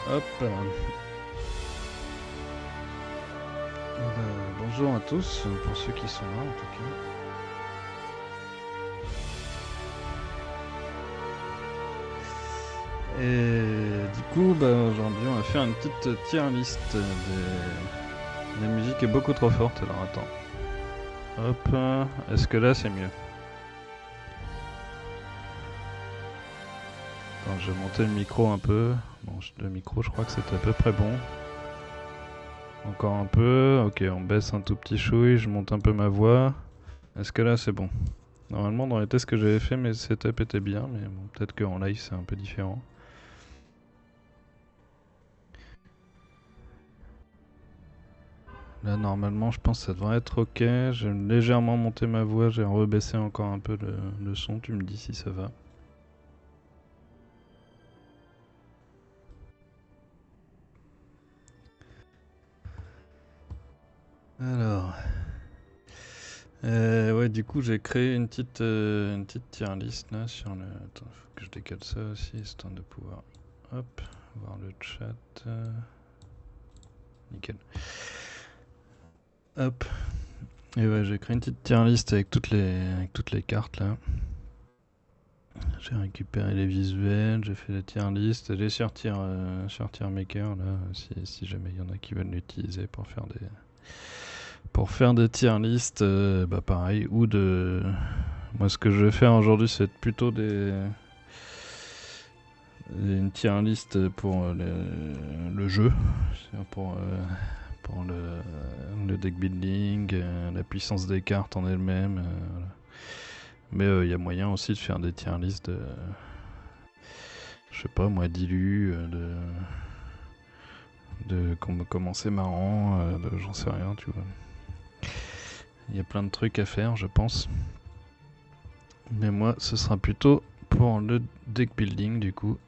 Hop. Bonjour à tous, pour ceux qui sont là en tout cas. Et du coup, aujourd'hui on va faire une petite tier list des... La musique est beaucoup trop forte, alors attends. Hop, est-ce que là c'est mieux? Attends, je vais monter le micro un peu. Bon, le micro je crois que c'est à peu près bon. Encore un peu, ok, on baisse un tout petit chouille, je monte un peu ma voix. Est-ce que là c'est bon? Normalement dans les tests que j'avais fait mes setups étaient bien, mais bon, peut-être qu'en live c'est un peu différent. Là normalement je pense que ça devrait être ok, j'ai légèrement monté ma voix, j'ai rebaissé encore un peu le son, tu me dis si ça va. Alors, ouais, du coup j'ai créé une petite tier list là sur le... Attends, faut que je décale ça aussi, histoire de pouvoir, hop, voir le chat. Nickel. Hop. Et ouais, j'ai créé une petite tier list avec toutes les cartes là. J'ai récupéré les visuels, j'ai fait la tier list, j'ai sur tier maker là, si jamais il y en a qui veulent l'utiliser pour faire des tier list, bah pareil, ou de... Moi ce que je vais faire aujourd'hui c'est plutôt une tier list pour le jeu, pour le deck building, la puissance des cartes en elle-même. Voilà. Mais il y a moyen aussi de faire des tier list de... Je sais pas moi, d'illu, de comment c'est marrant, j'en sais rien, tu vois. Il y a plein de trucs à faire, je pense. Mais moi, ce sera plutôt pour le deck building, du coup.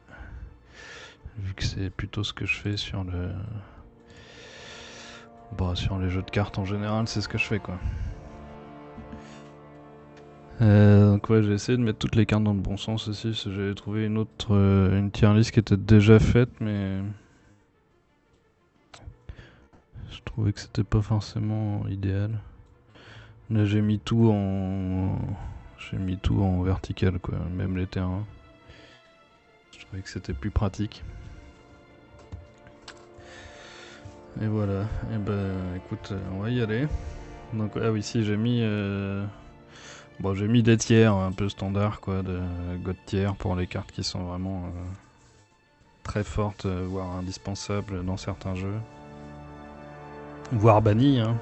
Vu que c'est plutôt ce que je fais sur le... Bon, sur les jeux de cartes en général, c'est ce que je fais, quoi. Donc ouais, j'ai essayé de mettre toutes les cartes dans le bon sens aussi, parce que j'avais trouvé une tier list qui était déjà faite, mais... Je trouvais que c'était pas forcément idéal. Là, j'ai mis tout en... J'ai mis tout en vertical, quoi, même les terrains. Je trouvais que c'était plus pratique. Et voilà, et écoute, on va y aller. Donc ah oui, si j'ai mis... Bon, j'ai mis des tiers un peu standard, quoi, de God tier pour les cartes qui sont vraiment très fortes, voire indispensables dans certains jeux. Voire bannies, hein,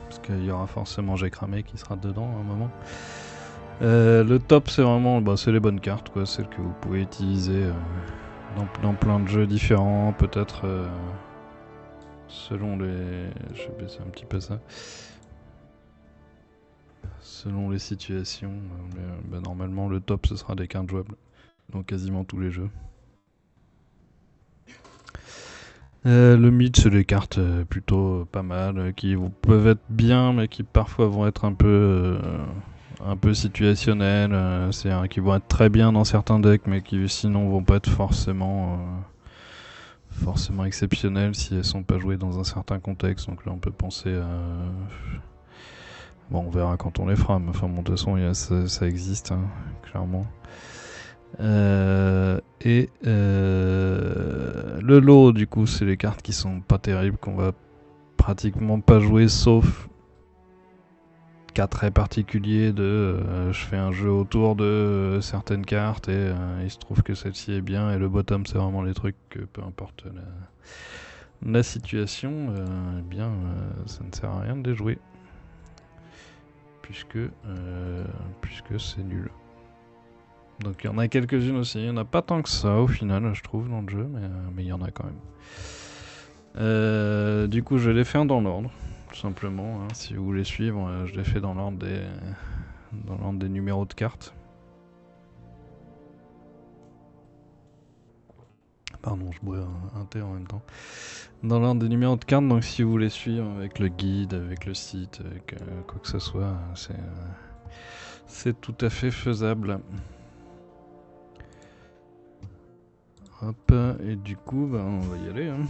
parce qu'il y aura forcément J'ai cramé qui sera dedans à un moment. Le top, c'est vraiment c'est les bonnes cartes, quoi, celles que vous pouvez utiliser dans plein de jeux différents, peut-être selon les... Je vais baisser un petit peu ça. Selon les situations, mais normalement le top ce sera des cartes jouables dans quasiment tous les jeux. Le mid, c'est des cartes plutôt pas mal, qui peuvent être bien, mais qui parfois vont être un peu situationnelles. Qui vont être très bien dans certains decks, mais qui sinon vont pas être forcément exceptionnelles si elles sont pas jouées dans un certain contexte. Donc là, on peut penser à... Bon, on verra quand on les fera, mais enfin, bon, de toute façon, ça existe, hein, clairement. Le lot, du coup, c'est les cartes qui sont pas terribles, qu'on va pratiquement pas jouer, sauf cas très particuliers de je fais un jeu autour de certaines cartes et il se trouve que celle-ci est bien, et le bottom, c'est vraiment les trucs que peu importe la situation, ça ne sert à rien de les jouer. Puisque c'est nul. Donc il y en a quelques-unes aussi, il n'y en a pas tant que ça au final, je trouve, dans le jeu, mais il y en a quand même. Du coup, je les fais dans l'ordre, tout simplement. Hein. Si vous voulez suivre, je les fais dans l'ordre des numéros de cartes. Pardon, je bois un thé en même temps. Dans l'ordre des numéros de cartes, donc si vous voulez suivre avec le guide, avec le site, avec quoi que ce soit, c'est tout à fait faisable. Hop, et du coup, bah, on va y aller. Hein.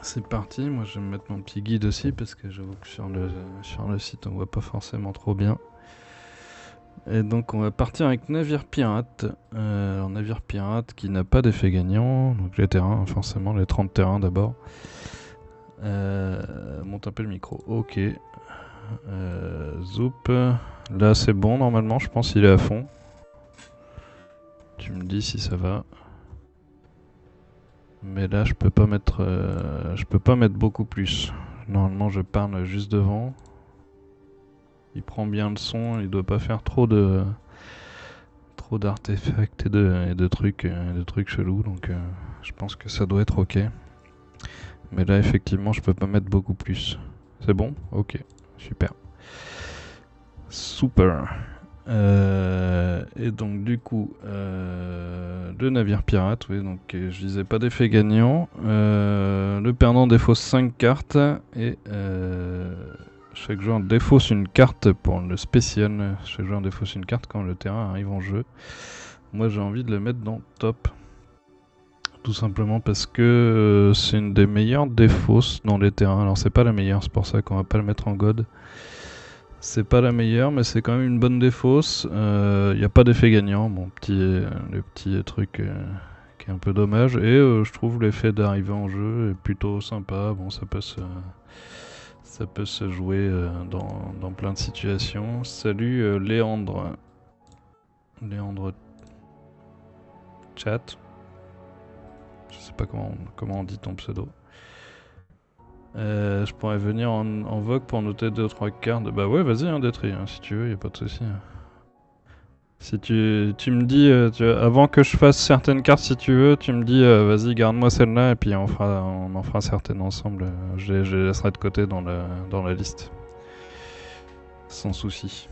C'est parti, moi je vais me mettre mon petit guide aussi parce que j'avoue que sur le site on voit pas forcément trop bien. Et donc on va partir avec Navire Pirate. Navire Pirate qui n'a pas d'effet gagnant, donc les terrains, forcément les 30 terrains d'abord. Monte un peu le micro, ok. Zoup, là c'est bon normalement, je pense qu'il est à fond. Tu me dis si ça va. Mais là je peux pas mettre beaucoup plus. Normalement je parle juste devant. Il prend bien le son, il doit pas faire trop d'artefacts et de trucs chelous, donc je pense que ça doit être ok. Mais là effectivement je peux pas mettre beaucoup plus. C'est bon? Ok, super. Super. Et donc du coup, le navire pirate, oui, donc je disais pas d'effet gagnant. Le perdant défausse 5 cartes et chaque joueur défausse une carte pour le spécial. Chaque joueur défausse une carte quand le terrain arrive en jeu. Moi j'ai envie de le mettre dans top. Tout simplement parce que c'est une des meilleures défausses dans les terrains. Alors c'est pas la meilleure, c'est pour ça qu'on va pas le mettre en god. C'est pas la meilleure, mais c'est quand même une bonne défausse. Y a pas d'effet gagnant, le petit truc qui est un peu dommage. Et je trouve l'effet d'arriver en jeu est plutôt sympa. Bon, ça peut se jouer dans plein de situations. Salut Léandre. Léandre Chat. Je sais pas comment on dit ton pseudo. Je pourrais venir en vogue pour noter 2-3 cartes. Bah ouais, vas-y, hein, Détri, hein, si tu veux, y a pas de souci. Si tu me dis, avant que je fasse certaines cartes, si tu veux, tu me dis, vas-y, garde-moi celle-là, et puis on en fera certaines ensemble. Je les laisserai de côté dans la liste. Sans souci.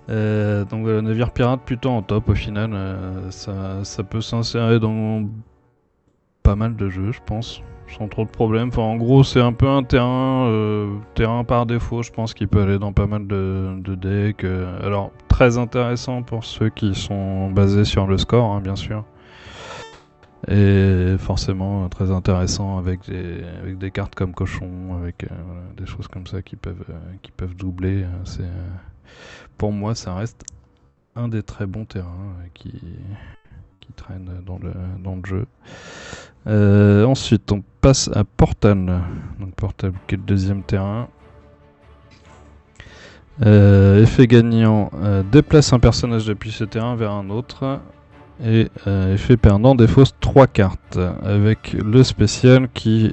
Donc voilà, navire pirate plutôt en top au final. Ça peut s'insérer dans pas mal de jeux, je pense, sans trop de problèmes. Enfin, en gros, c'est un peu un terrain par défaut, je pense, qui peut aller dans pas mal de decks. Alors, très intéressant pour ceux qui sont basés sur le score, hein, bien sûr. Et forcément, très intéressant avec des cartes comme cochon, avec des choses comme ça qui peuvent doubler. Pour moi, ça reste un des très bons terrains qui traîne dans le jeu. Ensuite, on passe à Portal. Donc Portal qui est le deuxième terrain. Effet gagnant, déplace un personnage depuis ce terrain vers un autre. Et effet perdant, défausse 3 cartes. Avec le spécial qui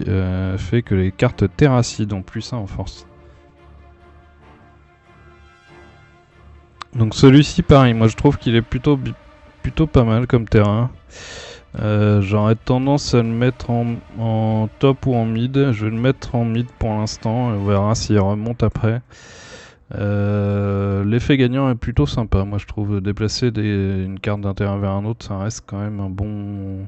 fait que les cartes terracides ont plus 1 en force. Donc celui-ci, pareil, moi je trouve qu'il est plutôt pas mal comme terrain. J'aurais tendance à le mettre en top ou en mid. Je vais le mettre en mid pour l'instant, on verra s'il remonte après. L'effet gagnant est plutôt sympa, moi je trouve. Déplacer une carte d'un terrain vers un autre, ça reste quand même un bon...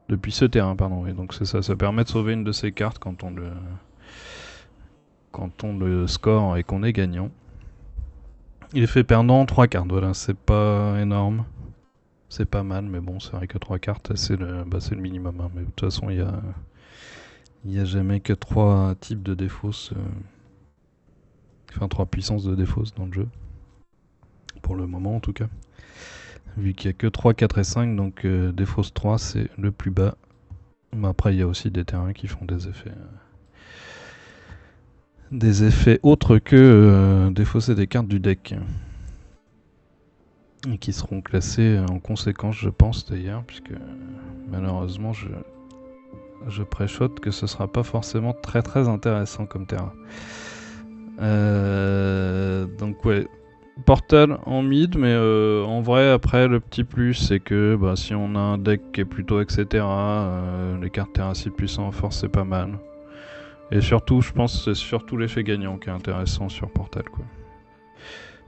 Depuis ce terrain, pardon, oui. Donc c'est ça permet de sauver une de ces cartes quand on le score et qu'on est gagnant. Il est fait perdant 3 cartes, voilà, c'est pas énorme. C'est pas mal, mais bon, c'est vrai que 3 cartes, c'est le minimum. Hein. Mais de toute façon, il y a jamais que 3 types de défausses. Enfin, 3 puissances de défausse dans le jeu. Pour le moment, en tout cas. Vu qu'il n'y a que 3, 4 et 5, donc défausse 3, c'est le plus bas. Mais après, il y a aussi des terrains qui font des effets... des effets autres que défausser des cartes du deck. Et qui seront classés en conséquence, je pense d'ailleurs, puisque malheureusement je pré-shot que ce sera pas forcément très très intéressant comme terrain. Donc ouais, Portal en mid, mais en vrai après le petit plus c'est que si on a un deck qui est plutôt etc, les cartes terracides puissants en force c'est pas mal. Et surtout je pense que c'est surtout l'effet gagnant qui est intéressant sur Portal quoi.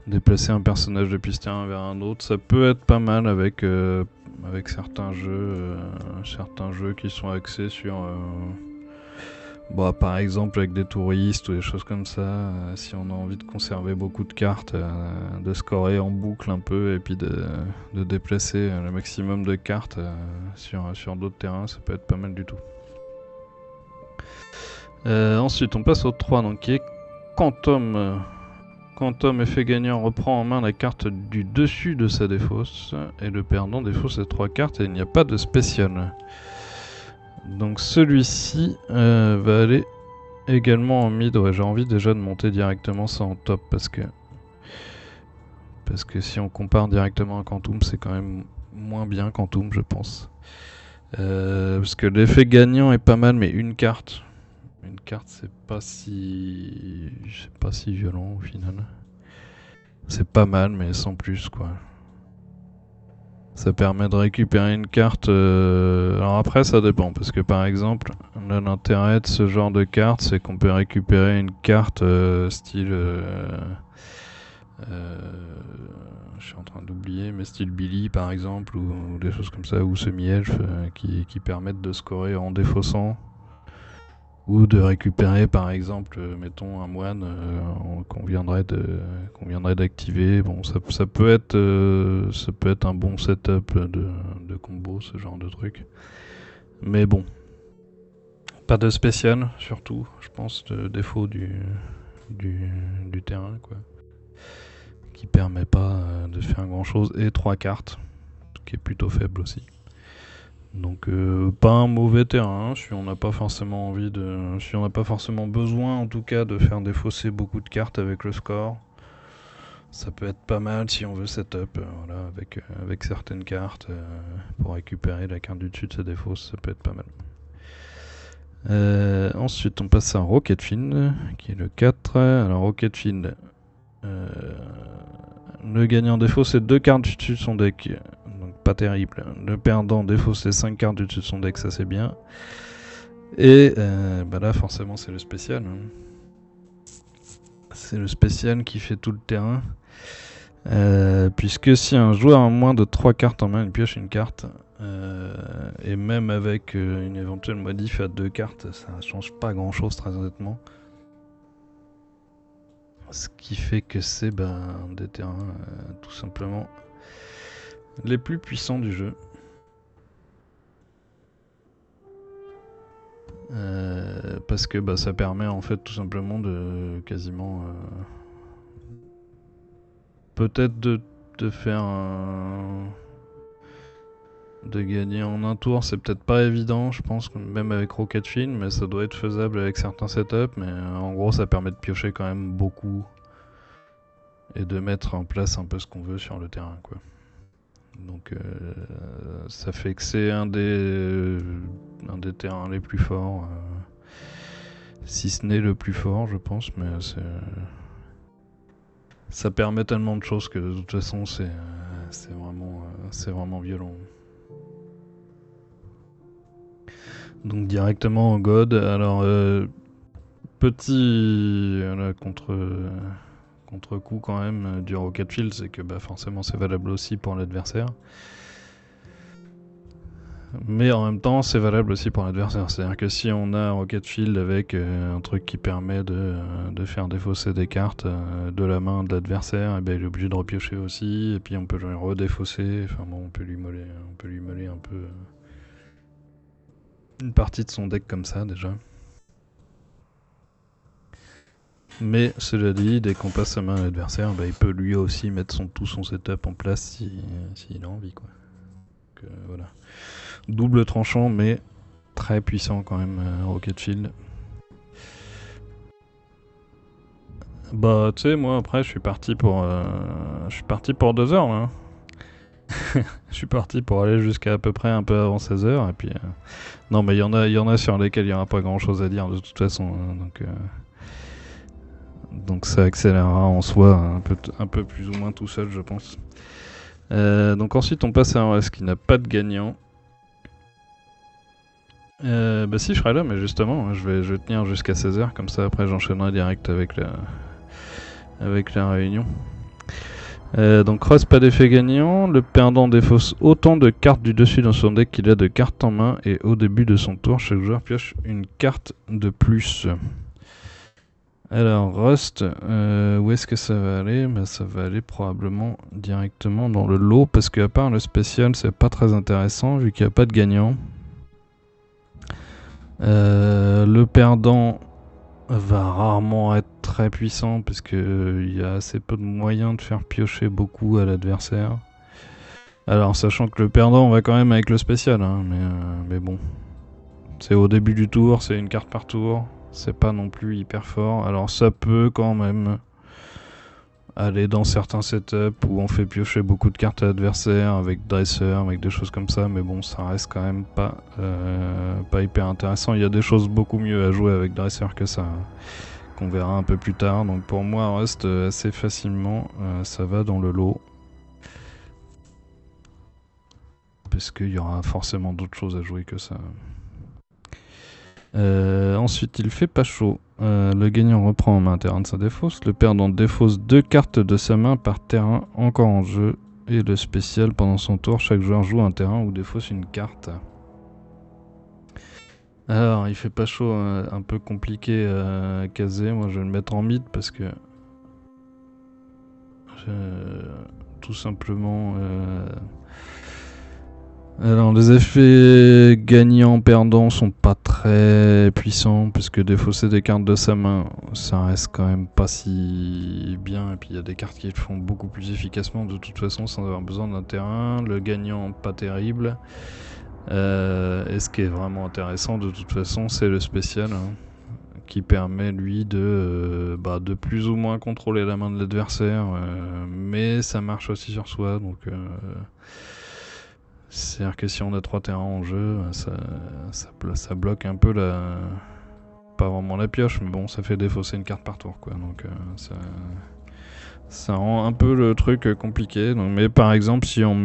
Déplacer un personnage depuis ce terrain vers un autre, ça peut être pas mal avec certains jeux qui sont axés sur Bon, par exemple avec des touristes ou des choses comme ça, si on a envie de conserver beaucoup de cartes, de scorer en boucle un peu et puis de déplacer le maximum de cartes sur d'autres terrains, ça peut être pas mal du tout. Ensuite on passe au 3 donc qui est Quantum. Quantum effet gagnant reprend en main la carte du dessus de sa défausse et le perdant défausse ces 3 cartes et il n'y a pas de spécial. Donc celui-ci va aller également en mid. Ouais, j'ai envie déjà de monter directement ça en top parce que si on compare directement à Quantum, c'est quand même moins bien Quantum, je pense. Parce que l'effet gagnant est pas mal, mais une carte c'est pas si violent au final. C'est pas mal, mais sans plus quoi. Ça permet de récupérer une carte. Alors après, ça dépend. Parce que par exemple, là, l'intérêt de ce genre de carte, c'est qu'on peut récupérer une carte style. Je suis en train d'oublier, mais style Billy par exemple, ou des choses comme ça, ou semi-elfe, qui permettent de scorer en défaussant. Ou de récupérer par exemple, mettons un moine qu'on viendrait d'activer. Bon, ça peut être un bon setup de combo, ce genre de truc. Mais bon, pas de spécial surtout, je pense, de défaut du terrain quoi, qui permet pas de faire grand chose, et 3 cartes, qui est plutôt faible aussi. Donc pas un mauvais terrain, si on n'a pas forcément besoin en tout cas de faire défausser beaucoup de cartes avec le score. Ça peut être pas mal si on veut setup voilà, avec certaines cartes pour récupérer la carte du dessus de sa défausse, ça peut être pas mal. Ensuite on passe à Rocketfield qui est le 4. Alors Rocketfield, le gagnant défaut c'est 2 cartes du dessus de son deck. Pas terrible. Le perdant défausse 5 cartes du dessus de son deck, ça c'est bien. Et bah là forcément c'est le spécial. C'est le spécial qui fait tout le terrain. Puisque si un joueur a moins de 3 cartes en main, il pioche une carte. Et même avec une éventuelle modif à 2 cartes, ça change pas grand chose très honnêtement. Ce qui fait que c'est des terrains tout simplement les plus puissants du jeu. Parce que ça permet en fait tout simplement de quasiment peut-être de faire de gagner en un tour, c'est peut-être pas évident, je pense, même avec Rocketfield, mais ça doit être faisable avec certains setups, mais en gros ça permet de piocher quand même beaucoup et de mettre en place un peu ce qu'on veut sur le terrain quoi. Donc ça fait que c'est un des terrains les plus forts, si ce n'est le plus fort je pense, mais ça permet tellement de choses que de toute façon c'est vraiment violent. Donc directement en God, alors petit contre-coup quand même du Rocketfield, c'est que forcément c'est valable aussi pour l'adversaire. Mais en même temps c'est valable aussi pour l'adversaire, c'est-à-dire que si on a Rocketfield avec un truc qui permet de faire défausser des cartes de la main de l'adversaire, et il est obligé de repiocher aussi, et puis on peut le redéfausser, enfin bon, on peut lui moller un peu une partie de son deck comme ça déjà. Mais cela dit, dès qu'on passe sa main à l'adversaire, il peut lui aussi mettre tout son setup en place s'il a envie quoi. Donc, voilà. Double tranchant mais très puissant quand même, Rocketfield. Tu sais, moi après je suis parti pour 2 heures là. Je suis parti pour aller jusqu'à à peu près un peu avant 16 heures et puis non mais il y en a sur lesquels il n'y aura pas grand chose à dire de toute façon, donc ça accélérera en soi un peu plus ou moins tout seul je pense. Donc ensuite on passe à un RS qui n'a pas de gagnant. Si je serai là, mais justement je vais tenir jusqu'à 16h, comme ça après j'enchaînerai direct avec la réunion. Donc Rust, pas d'effet gagnant. Le perdant défausse autant de cartes du dessus dans son deck qu'il a de cartes en main. Et au début de son tour, chaque joueur pioche une carte de plus. Alors Rust, où est-ce que ça va aller? Ça va aller probablement directement dans le lot. Parce qu'à part le spécial, c'est pas très intéressant vu qu'il n'y a pas de gagnant. Le perdant va rarement être très puissant parce qu'il y a assez peu de moyens de faire piocher beaucoup à l'adversaire. Alors sachant que le perdant va quand même avec le spécial, hein, mais bon. C'est au début du tour, c'est une carte par tour, c'est pas non plus hyper fort. Alors ça peut quand même aller dans certains setups où on fait piocher beaucoup de cartes à l'adversaire avec Dresser, avec des choses comme ça, mais bon, ça reste quand même pas hyper intéressant. Il y a des choses beaucoup mieux à jouer avec Dresser que ça, qu'on verra un peu plus tard. Donc pour moi, Rust assez facilement, ça va dans le lot. Parce qu'il y aura forcément d'autres choses à jouer que ça. Ensuite, il fait pas chaud. Le gagnant reprend en main un terrain de sa défausse. Le perdant défausse 2 cartes de sa main par terrain encore en jeu. Et le spécial, pendant son tour, chaque joueur joue un terrain ou défausse une carte. Alors, il fait pas chaud, un peu compliqué à caser. Moi, je vais le mettre en mid parce que... tout simplement... Alors les effets gagnants-perdants sont pas très puissants puisque défausser des cartes de sa main ça reste quand même pas si bien, et puis il y a des cartes qui le font beaucoup plus efficacement de toute façon sans avoir besoin d'un terrain. Le gagnant pas terrible, et ce qui est vraiment intéressant de toute façon c'est le spécial, hein, qui permet lui de plus ou moins contrôler la main de l'adversaire, mais ça marche aussi sur soi, donc c'est-à-dire que si on a 3 terrains en jeu, ça bloque un peu la... Pas vraiment la pioche, mais bon, ça fait défausser une carte par tour, quoi. Donc ça rend un peu le truc compliqué. Donc, mais par exemple, si on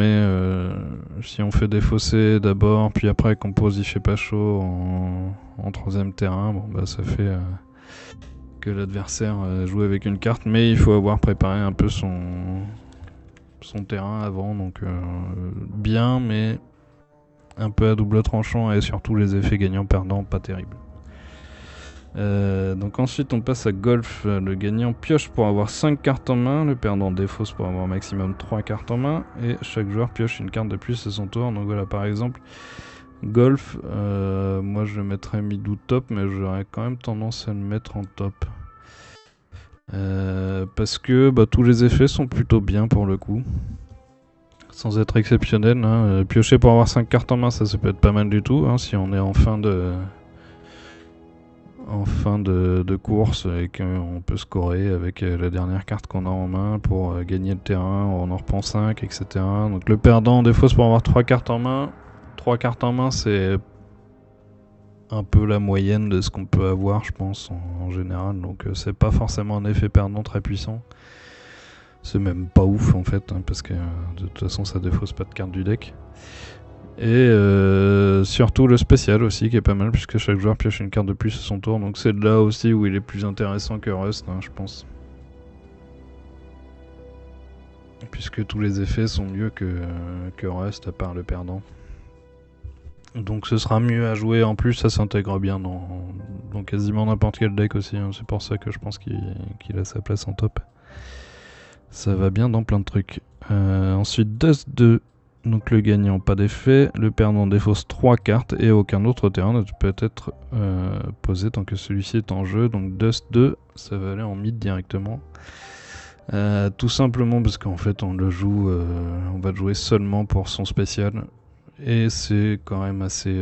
fait défausser d'abord, puis après qu'on pose il fait pas chaud en troisième terrain, bon bah ça fait que l'adversaire joue avec une carte, mais il faut avoir préparé un peu son terrain avant, donc bien, mais un peu à double tranchant, et surtout les effets gagnants-perdants pas terribles. Donc ensuite on passe à golf. Le gagnant pioche pour avoir 5 cartes en main, le perdant défausse pour avoir maximum 3 cartes en main, et chaque joueur pioche une carte de plus à son tour. Donc voilà, par exemple golf, moi je le mettrais mid ou top, mais j'aurais quand même tendance à le mettre en top. Parce que tous les effets sont plutôt bien pour le coup, sans être exceptionnel, hein. Piocher pour avoir 5 cartes en main, ça peut être pas mal du tout, hein, si on est en fin de course et qu'on peut scorer avec la dernière carte qu'on a en main pour gagner le terrain, on en reprend 5, etc. Donc le perdant défausse pour avoir 3 cartes en main. 3 cartes en main, c'est un peu la moyenne de ce qu'on peut avoir, je pense, en général. Donc c'est pas forcément un effet perdant très puissant. C'est même pas ouf en fait, hein, parce que de toute façon ça défausse pas de cartes du deck. Et surtout le spécial aussi qui est pas mal, puisque chaque joueur pioche une carte de plus à son tour. Donc c'est là aussi où il est plus intéressant que Rust, hein, je pense. Puisque tous les effets sont mieux que Rust, à part le perdant. Donc ce sera mieux à jouer, en plus ça s'intègre bien dans quasiment n'importe quel deck aussi, hein. C'est pour ça que je pense qu'il a sa place en top. Ça va bien dans plein de trucs. Ensuite Dust 2, donc le gagnant pas d'effet, le perdant défausse 3 cartes et aucun autre terrain ne peut être posé tant que celui-ci est en jeu. Donc Dust 2, ça va aller en mid directement. Tout simplement parce qu'en fait on le joue, on va le jouer seulement pour son spécial. Et c'est quand même assez...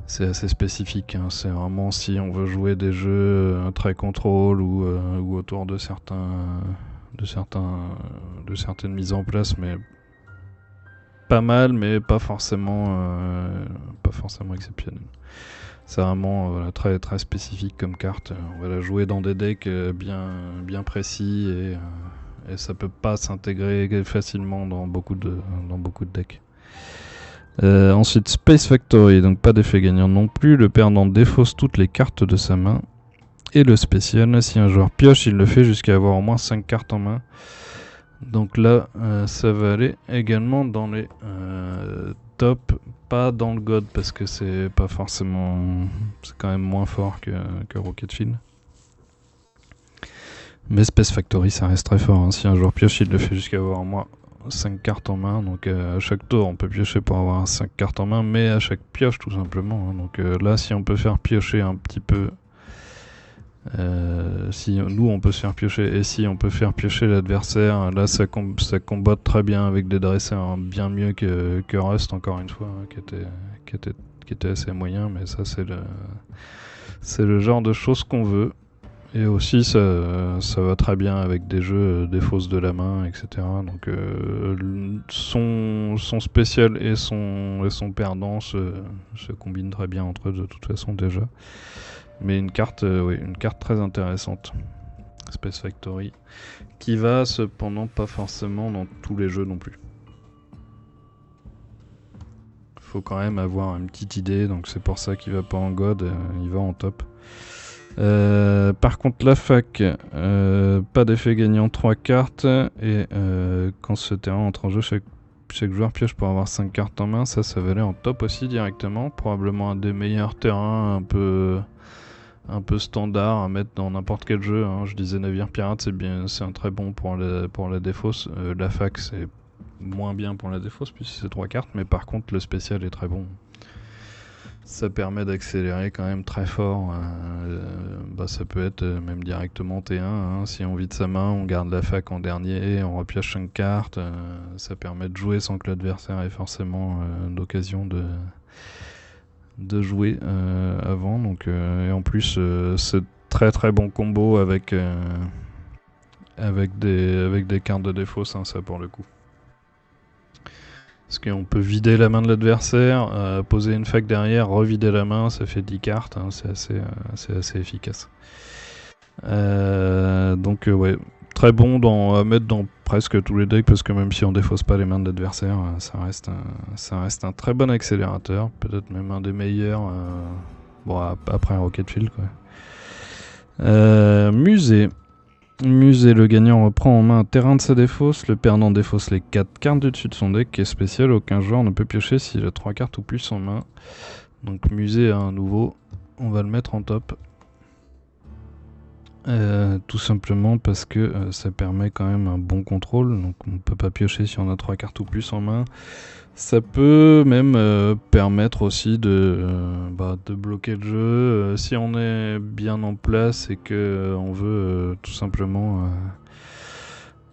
c'est assez spécifique, hein. C'est vraiment si on veut jouer des jeux très contrôle ou autour de certaines mises en place, mais pas mal, mais pas forcément exceptionnel. C'est vraiment très très spécifique comme carte. On va la jouer dans des decks bien précis, et ça peut pas s'intégrer facilement dans beaucoup de decks. Ensuite Space Factory, donc pas d'effet gagnant non plus. Le perdant défausse toutes les cartes de sa main Et le spécial, si un joueur pioche, il le fait jusqu'à avoir au moins 5 cartes en main. Donc là, ça va aller également dans les top, pas dans le God parce que c'est pas forcément, c'est quand même moins fort que Rocket Field. Mais Space Factory, ça reste très fort. Hein. Si un joueur pioche, il le fait jusqu'à avoir au moins 5 cartes en main. Donc à chaque tour, on peut piocher pour avoir 5 cartes en main, mais à chaque pioche, tout simplement. Hein. Donc là, si on peut faire piocher un petit peu. Si nous on peut se faire piocher et si on peut faire piocher l'adversaire, là ça combatte très bien avec des dresseurs, hein, bien mieux que Rust encore une fois, hein, qui était assez moyen, mais ça c'est le genre de choses qu'on veut. Et aussi ça va très bien avec des jeux des fausses de la main, etc. Donc son spécial et son perdant se combinent très bien entre eux de toute façon déjà. Mais une carte très intéressante, Space Factory, qui va cependant pas forcément dans tous les jeux non plus. Faut quand même avoir une petite idée, donc c'est pour ça qu'il va pas en God, il va en top. Par contre la fac, pas d'effet gagnant 3 cartes, et quand ce terrain entre en jeu, chaque joueur pioche pour avoir 5 cartes en main, ça va aller en top aussi directement, probablement un des meilleurs terrains un peu standard à mettre dans n'importe quel jeu. Hein. Je disais Navire Pirate, c'est un très bon pour la défausse. La fac, c'est moins bien pour la défausse puisque c'est 3 cartes, mais par contre le spécial est très bon. Ça permet d'accélérer quand même très fort. Ça peut être même directement T1. Hein. Si on vide sa main, on garde la fac en dernier, on repioche 5 cartes. Ça permet de jouer sans que l'adversaire ait forcément l'occasion de jouer avant, donc et en plus c'est très très bon combo avec des cartes de défausse, hein, ça pour le coup, parce qu'on peut vider la main de l'adversaire, poser une fac derrière, revider la main, ça fait 10 cartes, hein, c'est assez efficace. Donc ouais, très bon à mettre dans presque tous les decks, parce que même si on défausse pas les mains de l'adversaire, ça reste un très bon accélérateur, peut-être même un des meilleurs, après Rocket Field quoi. Musée, le gagnant reprend en main un terrain de sa défausse, le perdant défausse les 4 cartes du dessus de son deck, qui est spécial, aucun joueur ne peut piocher s'il a 3 cartes ou plus en main. Donc musée a un nouveau, on va le mettre en top. Tout simplement parce que ça permet quand même un bon contrôle, donc on peut pas piocher si on a 3 cartes ou plus en main. Ça peut même permettre aussi de bloquer le jeu si on est bien en place et que on veut tout simplement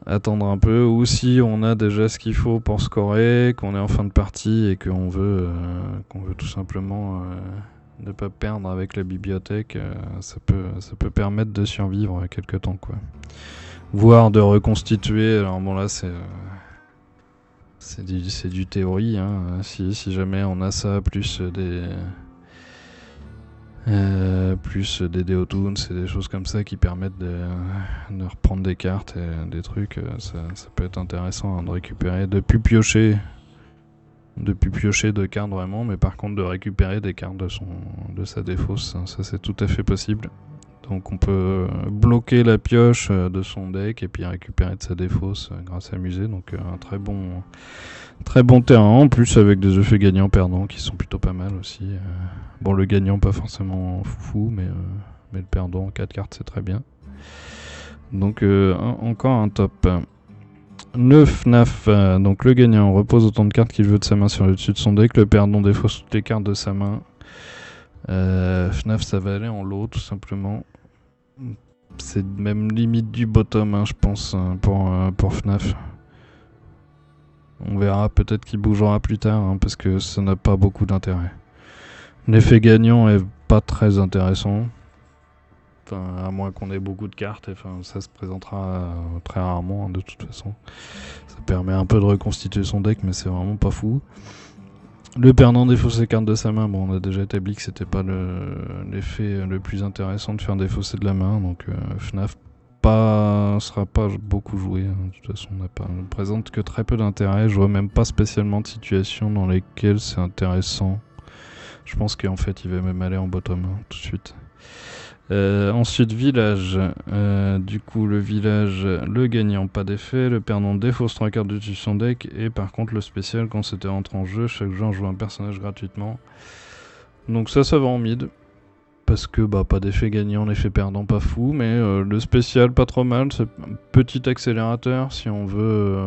attendre un peu, ou si on a déjà ce qu'il faut pour scorer, qu'on est en fin de partie et qu'on veut tout simplement ne pas perdre avec la bibliothèque, ça peut permettre de survivre quelque temps quoi. Voire de reconstituer. Alors bon là c'est du théorie, hein. Si jamais on a ça plus des Deotoons et des choses comme ça qui permettent de reprendre des cartes et des trucs, ça peut être intéressant, hein, de récupérer, de plus piocher de cartes vraiment, mais par contre de récupérer des cartes de sa défausse, hein, ça c'est tout à fait possible. Donc on peut bloquer la pioche de son deck et puis récupérer de sa défausse grâce à Musée. Donc un très bon terrain, en plus avec des effets gagnants-perdants qui sont plutôt pas mal aussi. Bon, le gagnant pas forcément fou, mais le perdant 4 cartes c'est très bien. Donc encore un top. Le FNAF, donc le gagnant repose autant de cartes qu'il veut de sa main sur le dessus de son deck, le perdant défausse toutes les cartes de sa main. FNAF ça va aller en lot tout simplement. C'est même limite du bottom, hein, je pense, pour FNAF. On verra, peut-être qu'il bougera plus tard, hein, parce que ça n'a pas beaucoup d'intérêt. L'effet gagnant est pas très intéressant. Enfin, à moins qu'on ait beaucoup de cartes, ça se présentera très rarement, hein, de toute façon. Ça permet un peu de reconstituer son deck, mais c'est vraiment pas fou. Le perdant défausse les cartes de sa main. Bon, on a déjà établi que c'était pas l'effet le plus intéressant de faire défausser de la main, donc FNAF sera pas beaucoup joué. Hein. De toute façon, on ne présente que très peu d'intérêt. Je vois même pas spécialement de situations dans lesquelles c'est intéressant. Je pense qu'en fait, il va même aller en bottom, hein, tout de suite. Ensuite, village. Du coup, le village, le gagnant, pas d'effet. Le perdant défausse 3 cartes dessus son deck. Et par contre, le spécial, quand c'était rentré en jeu, chaque joueur joue un personnage gratuitement. Donc ça va en mid. Parce que pas d'effet gagnant, l'effet perdant pas fou. Mais le spécial, pas trop mal. C'est un petit accélérateur si on veut,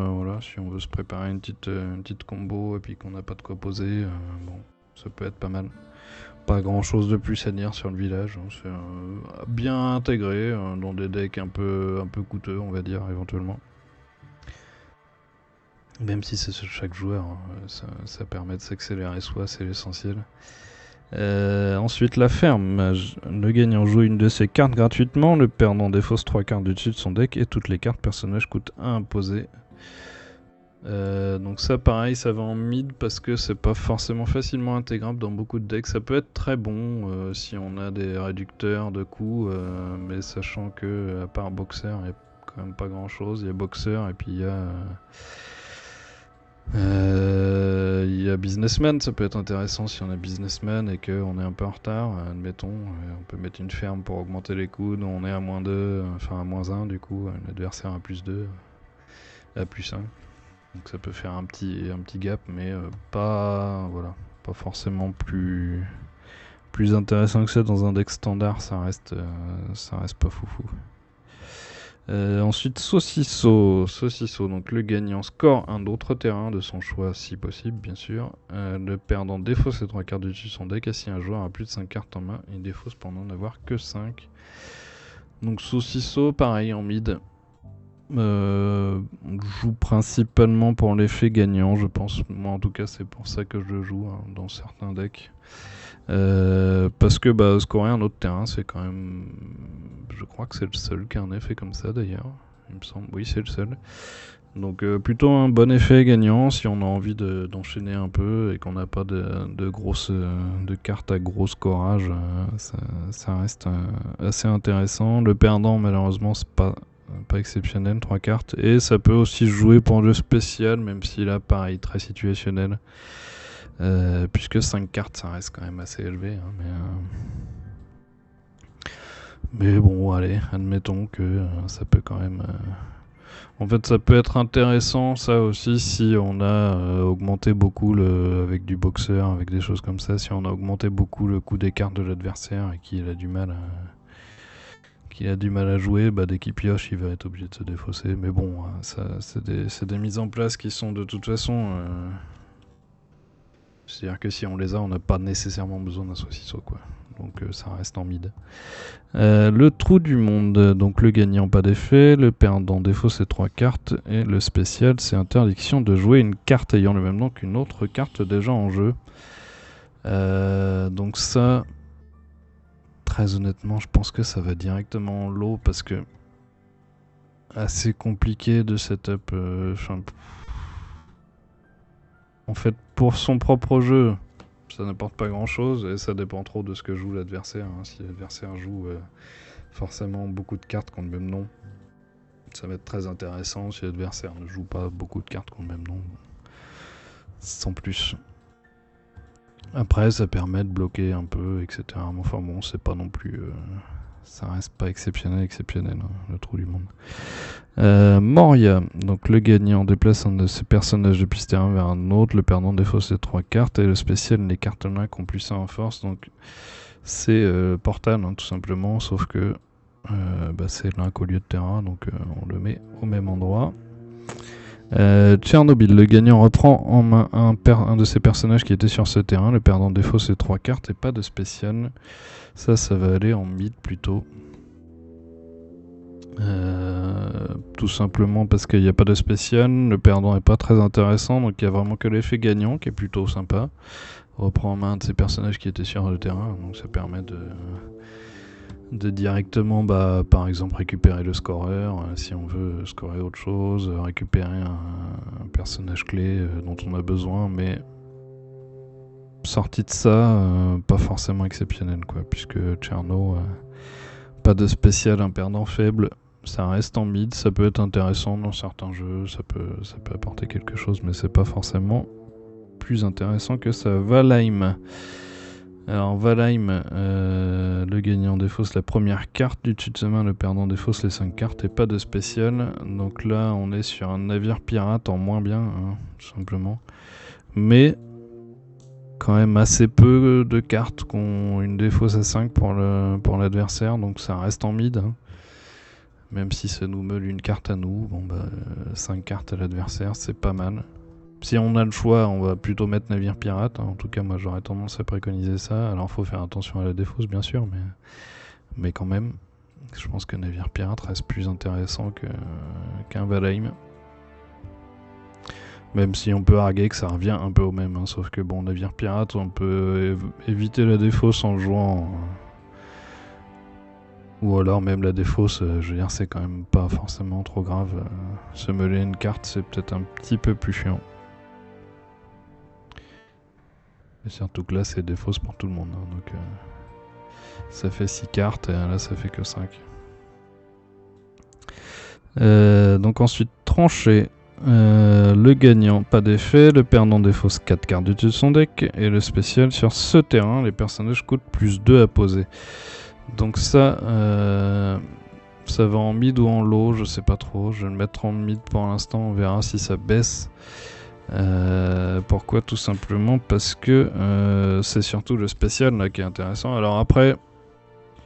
si on veut se préparer une petite combo et puis qu'on n'a pas de quoi poser. Bon, ça peut être pas mal. Pas grand chose de plus à dire sur le village, hein. C'est bien intégré dans des decks un peu coûteux, on va dire, éventuellement. Même si c'est sur chaque joueur, hein, ça permet de s'accélérer soi, c'est l'essentiel. Ensuite, la ferme. Le gagnant joue une de ses cartes gratuitement, le perdant défausse 3 cartes du dessus de son deck et toutes les cartes personnages coûtent 1 imposé. Donc ça pareil, ça va en mid parce que c'est pas forcément facilement intégrable dans beaucoup de decks. Ça peut être très bon si on a des réducteurs de coups, mais sachant que à part Boxer, il n'y a quand même pas grand chose. Il y a Boxer et puis il y a Businessman, ça peut être intéressant si on a Businessman et qu'on est un peu en retard, admettons, on peut mettre une ferme pour augmenter les coups, on est à -2, enfin à -1 du coup, l'adversaire à +2, à +1. Donc ça peut faire un petit gap, mais pas forcément plus intéressant que ça dans un deck standard, ça reste pas foufou. Ensuite, Saucisseau, donc le gagnant score un autre terrain de son choix si possible, bien sûr. Le perdant défausse ses 3 cartes du dessus de son deck, et si un joueur a plus de 5 cartes en main, il défausse pour n'en avoir que 5. Donc Saucisseau, pareil en mid. On joue principalement pour l'effet gagnant, je pense. Moi en tout cas c'est pour ça que je le joue dans certains decks. Parce que scorer un autre terrain c'est quand même... Je crois que c'est le seul qui a un effet comme ça d'ailleurs. Il me semble, oui c'est le seul. Donc plutôt un bon effet gagnant si on a envie d'enchaîner un peu et qu'on n'a pas de grosses de cartes à gros scorage. Ça reste assez intéressant. Le perdant malheureusement c'est pas exceptionnel, 3 cartes. Et ça peut aussi jouer pour le spécial, même si là, pareil, très situationnel. Puisque 5 cartes, ça reste quand même assez élevé. Hein, mais bon, allez, admettons que ça peut quand même... En fait, ça peut être intéressant, ça aussi, si on a augmenté beaucoup avec du boxer, avec des choses comme ça, si on a augmenté beaucoup le coût des cartes de l'adversaire et qu'il a du mal à jouer, dès qu'il pioche, il va être obligé de se défausser. Mais bon, ça, c'est des mises en place qui sont de toute façon... C'est-à-dire que si on les a, on n'a pas nécessairement besoin d'un saucisseau, quoi. Donc ça reste en mid. Le trou du monde, donc le gagnant pas d'effet, le perdant défausse ses 3 cartes, et le spécial c'est interdiction de jouer une carte ayant le même nom qu'une autre carte déjà en jeu. Donc ça... Très honnêtement, je pense que ça va directement en lot parce que assez compliqué de setup. En fait, pour son propre jeu, ça n'apporte pas grand chose et ça dépend trop de ce que joue l'adversaire. Hein. Si l'adversaire joue forcément beaucoup de cartes qui ont le même nom, ça va être très intéressant. Si l'adversaire ne joue pas beaucoup de cartes qui ont le même nom, sans plus. Après, ça permet de bloquer un peu, etc. Enfin bon, c'est pas non plus... ça reste pas exceptionnel, hein, le trou du monde. Moria, donc le gagnant déplace un de ses personnages depuis ce terrain vers un autre, le perdant défausse ses 3 cartes, et le spécial, les cartes là qui ont plus 1 en force, donc c'est Portal, hein, tout simplement, sauf que c'est l'inconnu de terrain, donc on le met au même endroit. Tchernobyl, le gagnant reprend en main un de ses personnages qui était sur ce terrain, le perdant défausse ses 3 cartes et pas de spécial. Ça va aller en mid plutôt. Tout simplement parce qu'il n'y a pas de spécial, le perdant est pas très intéressant, donc il n'y a vraiment que l'effet gagnant qui est plutôt sympa. Reprend en main un de ses personnages qui était sur le terrain, donc ça permet de directement, par exemple, récupérer le scoreur, si on veut scorer autre chose, récupérer un personnage clé dont on a besoin, mais sorti de ça, pas forcément exceptionnel, quoi, puisque Tcherno, pas de spécial, un perdant faible, ça reste en mid, ça peut être intéressant dans certains jeux, ça peut apporter quelque chose, mais c'est pas forcément plus intéressant que ça. Valheim. Alors Valheim, le gagnant défausse la première carte du dessus de sa main, le perdant défausse les 5 cartes et pas de spécial. Donc là on est sur un navire pirate en moins bien, hein, tout simplement. Mais quand même assez peu de cartes qui ont une défausse à 5 pour l'adversaire, donc ça reste en mid. Hein. Même si ça nous meule une carte à nous, bon bah 5 cartes à l'adversaire, c'est pas mal. Si on a le choix, on va plutôt mettre navire pirate. Hein. En tout cas, moi j'aurais tendance à préconiser ça. Alors faut faire attention à la défausse, bien sûr, mais quand même, je pense que navire pirate reste plus intéressant qu'un Valheim. Même si on peut arguer que ça revient un peu au même. Hein. Sauf que bon, navire pirate, on peut éviter la défausse en jouant. Ou alors même la défausse, je veux dire, c'est quand même pas forcément trop grave. Se meuler une carte, c'est peut-être un petit peu plus chiant. Et surtout que là, c'est défausse pour tout le monde. Hein, donc ça fait 6 cartes, et là, ça fait que 5. Donc ensuite, trancher. Le gagnant, pas d'effet. Le perdant défausse 4 cartes du dessus de son deck. Et le spécial, sur ce terrain, les personnages coûtent plus 2 à poser. Donc ça va en mid ou en low, je sais pas trop. Je vais le mettre en mid pour l'instant, on verra si ça baisse. Pourquoi? Tout simplement parce que c'est surtout le spécial là qui est intéressant. Alors après,